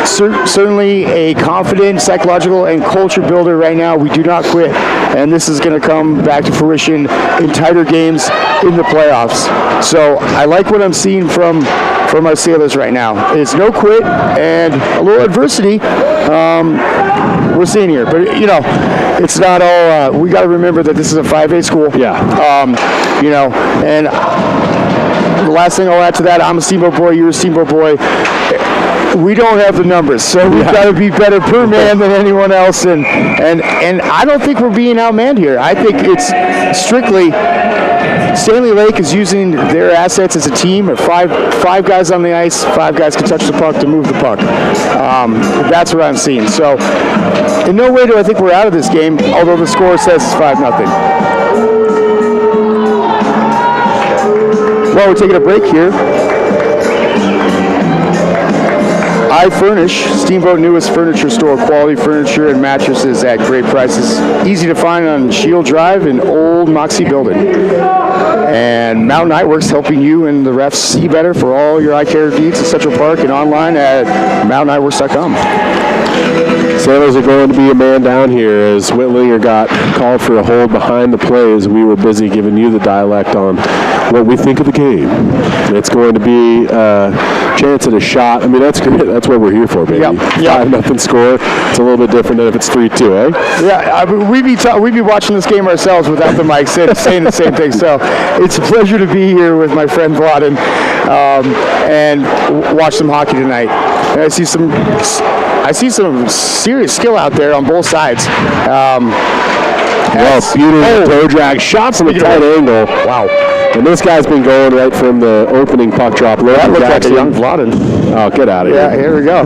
certainly a confident, psychological, and culture builder right now. We do not quit, and this is going to come back to fruition in tighter games in the playoffs. So I like what I'm seeing from our Sailors right now. It's no quit and a little adversity we're seeing here. But, it's not all, we got to remember that this is a 5A school. Yeah. And the last thing I'll add to that, I'm a Steamboat boy, you're a Steamboat boy. We don't have the numbers, so we've got to be better per man than anyone else, and I don't think we're being outmanned here. I think it's strictly Stanley Lake is using their assets as a team. Five guys on the ice, 5 guys can touch the puck to move the puck. That's what I'm seeing. So in no way do I think we're out of this game, although the score says it's 5-0. Well, we're taking a break here. I Furnish, Steamboat newest furniture store, quality furniture and mattresses at great prices. Easy to find on Shield Drive in Old Moxie Building. And Mountain Eye Works, helping you and the refs see better for all your eye care needs in Central Park and online at mountainEyeworks.com. Sailors are going to be a man down here as Whitlinger got called for a hold behind the plays. We were busy giving you the dialect on what we think of the game. It's going to be a chance at a shot. I mean, that's good. That's what we're here for, baby. Yep. 5-0 score. It's a little bit different than if it's 3-2, eh? Yeah, we'd be watching this game ourselves without the mic saying the same thing. So it's a pleasure to be here with my friend Vladen and watch some hockey tonight. And I see some serious skill out there on both sides. Beautiful toe drag. Shots in the tight angle. Wow. And this guy's been going right from the opening puck drop. That looked like a young Vladen. Oh, get out of here. Yeah, here we go.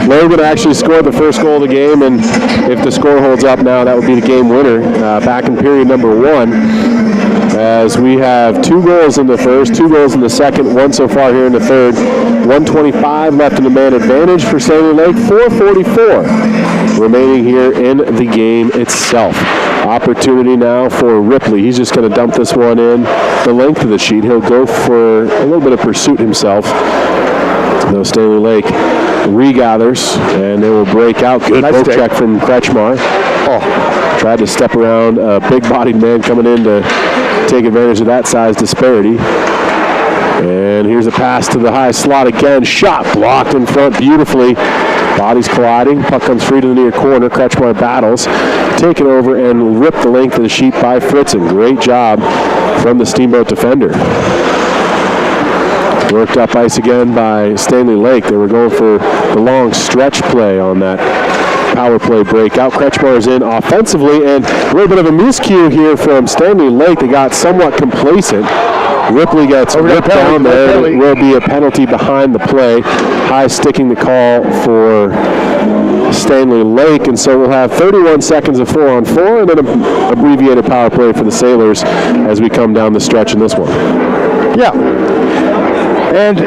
Logan actually scored the first goal of the game, and if the score holds up now, that would be the game winner back in period number 1. As we have 2 goals in the first, 2 goals in the second, 1 so far here in the third. 1:25 left in the man advantage for Stanley Lake. 4:44 remaining here in the game itself. Opportunity now for Ripley. He's just going to dump this one in the length of the sheet. He'll go for a little bit of pursuit himself. Though Stanley Lake regathers, and they will break out. Good poke check from Kretschmar. Tried to step around a big-bodied man coming in to take advantage of that size disparity. And here's a pass to the high slot again. Shot blocked in front beautifully. Bodies colliding. Puck comes free to the near corner. Kretschmar battles. Taken over and ripped the length of the sheet by Fritzen. Great job from the Steamboat defender. Worked up ice again by Stanley Lake. They were going for the long stretch play on that power play breakout. Kretschmar's in offensively, and a little bit of a miscue here from Stanley Lake. They got somewhat complacent. Ripley gets ripped down there. It will be a penalty behind the play. High sticking the call for Stanley Lake, and so we'll have 31 seconds of 4-on-4 and then an abbreviated power play for the Sailors as we come down the stretch in this one. Yeah. And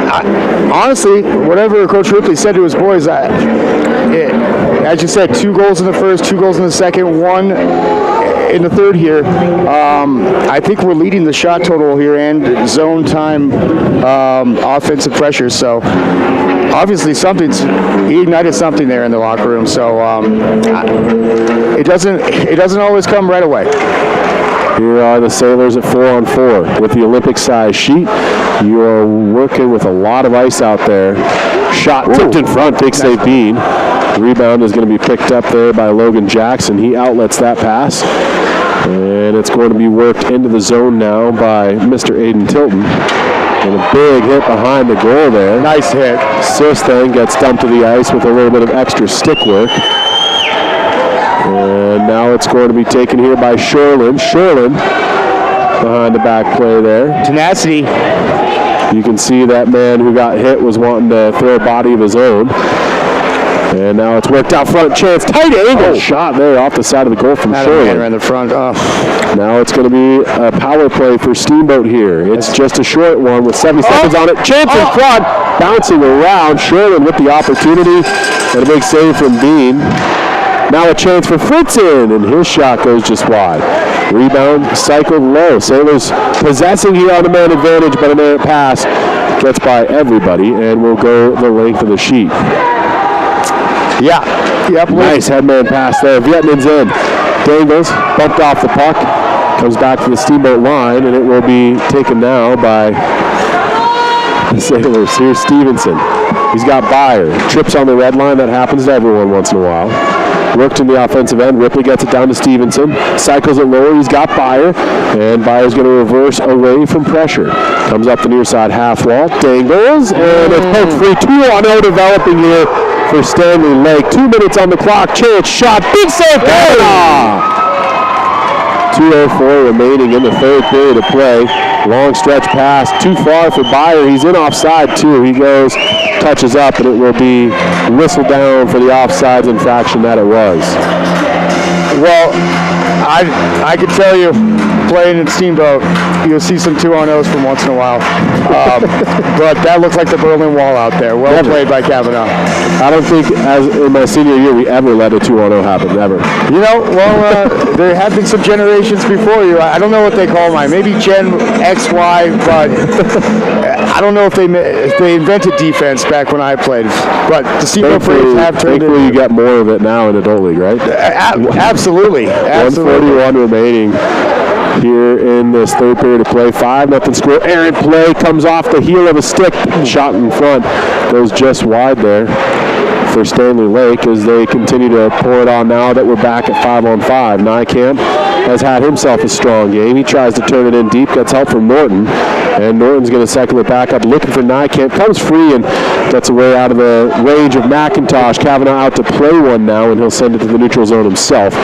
honestly, whatever Coach Ripley said to his boys, as you said, 2 goals in the first, 2 goals in the second, 1 in the third here. I think we're leading the shot total here and zone time offensive pressure. So obviously he ignited something there in the locker room. So it doesn't always come right away. Here are the Sailors at 4-on-4 with the Olympic-size sheet. You are working with a lot of ice out there. Shot tipped in front, big save Bean. Rebound is going to be picked up there by Logan Jackson. He outlets that pass. And it's going to be worked into the zone now by Mr. Aiden Tilton. And a big hit behind the goal there. Nice hit. Sis then gets dumped to the ice with a little bit of extra stick work. And now it's going to be taken here by Shorland. Shorland behind the back play there. Tenacity. You can see that man who got hit was wanting to throw a body of his own. And now it's worked out front. Chance. Tight angle shot there off the side of the goal from Shorland. Right in the front. Now it's going to be a power play for Steamboat here. It's just a short one with 70 seconds on it. Chance in front. Bouncing around. Shorland with the opportunity. And a big save from Bean. Now a chance for Fritzen, and his shot goes just wide. Rebound cycled low. Sailors possessing here on the man advantage, but an errant pass gets by everybody and will go the length of the sheet. Yeah. Yep. Nice headman pass there. Vietman's in. Dangles, bumped off the puck. Comes back to the Steamboat line, and it will be taken now by the Sailors. Here's Stevenson. He's got Byer. Trips on the red line. That happens to everyone once in a while. Worked in the offensive end. Ripley gets it down to Stevenson. Cycles it lower. He's got Byer. And Byer's going to reverse away from pressure. Comes up the near side half wall. Dangles. And it's poked free. 2-on-0 developing here for Stanley Lake. 2 minutes on the clock. Chance shot. Big save. 2:04 remaining in the third period of play. Long stretch pass. Too far for Byer. He's in offside too. He goes, touches up, and it will be whistled down for the offsides infraction that it was. Well, I could tell you, playing in Steamboat, you'll see some 2-on-0s from once in a while. But that looks like the Berlin Wall out there. Well played by Kavanaugh. I don't think, as in my senior year, we ever let a 2-on-0 happen, ever. You know, well, there have been some generations before you. I don't know what they call mine. Maybe Gen X, Y, but I don't know if they invented defense back when I played. But the Steamboat Braves have turned it. You get more of it now in adult league, right? Absolutely. 141 remaining here in this third period of play. 5-0 score. Errant play comes off the heel of a stick. Shot in front goes just wide there for Stanley Lake as they continue to pour it on now that we're back at 5-on-5. Niekamp has had himself a strong game. He tries to turn it in deep, gets help from Norton, and Norton's going to cycle it back up looking for Niekamp. Comes free and gets away out of the range of McIntosh. Kavanaugh out to play one now, and he'll send it to the neutral zone himself,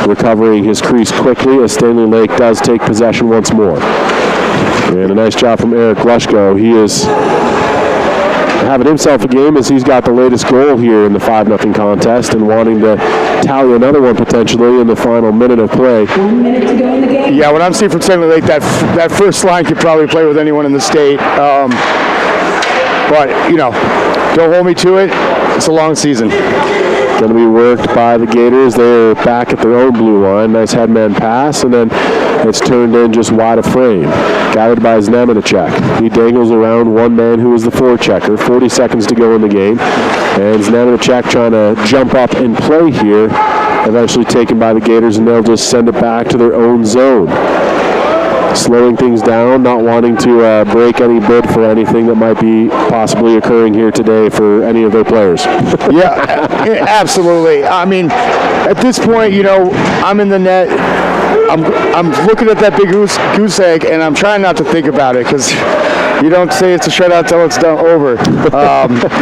recovering his crease quickly as Stanley Lake does take possession once more. And a nice job from Eric Glushko. He is having himself a game as he's got the latest goal here in the 5-0 contest and wanting to tally another one potentially in the final minute of play. 1 minute to go in the game. Yeah, what I'm seeing from Stanley Lake, that first line could probably play with anyone in the state. But, you know, don't hold me to it. It's a long season. Going to be worked by the Gators. They're back at their own blue line. Nice headman pass, and then it's turned in just wide of frame. Guided by Znamenacek. He dangles around one man who is the forechecker. 40 seconds to go in the game. And Znamenacek trying to jump up and play here. Eventually taken by the Gators, and they'll just send it back to their own zone. Slowing things down, not wanting to break any bid for anything that might be possibly occurring here today for any of their players. Yeah, absolutely. I mean, at this point, you know, I'm in the net. I'm looking at that big goose egg, and I'm trying not to think about it because, You don't say it's a shutout till it's done over.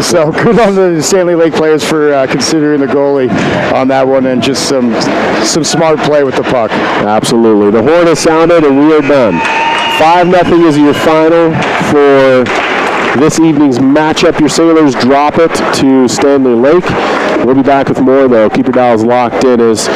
So good on the Stanley Lake players for considering the goalie on that one, and just some smart play with the puck. Absolutely. The horn has sounded, and we are done. 5-0 is your final for this evening's matchup. Your Sailors drop it to Stanley Lake. We'll be back with more, though. Keep your dials locked in. As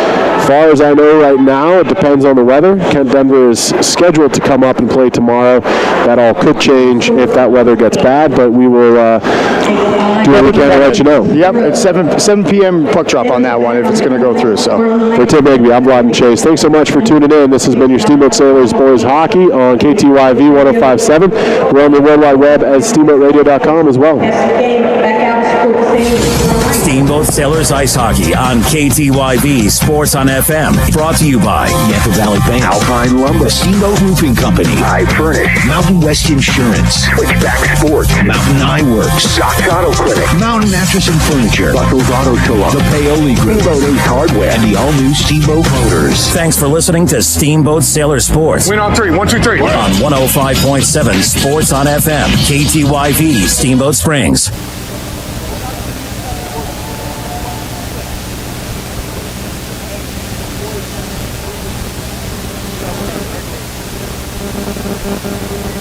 far as I know right now, it depends on the weather. Kent Denver is scheduled to come up and play tomorrow. That all could change if that weather gets bad, but we will do what we can to let you know. Yep, it's 7 p.m. puck drop on that one if it's going to go through. So for Tim Higby, I'm Rodden Chase. Thanks so much for tuning in. This has been your Steamboat Sailors Boys Hockey on KTYV 105.7. We're on the World Wide Web at SteamboatRadio.com as well. Steamboat Sailors Ice Hockey on KTYV Sports on FM. Brought to you by Yampa Valley Bank, Alpine Lumber, Steamboat Roofing Company, I Furnish, Mountain West Insurance, Switchback Sports, Mountain Eyeworks, Doc's Auto Clinic, Mountain Mattress and Furniture, Buckles Auto Salon, The Paoli Group, Steamboat Ace Hardware, and the all-new Steamboat Motors. Thanks for listening to Steamboat Sailor Sports. Win on three. 1, 2, 3. On 105.7 Sports on FM, KTYV, Steamboat Springs. Thank you.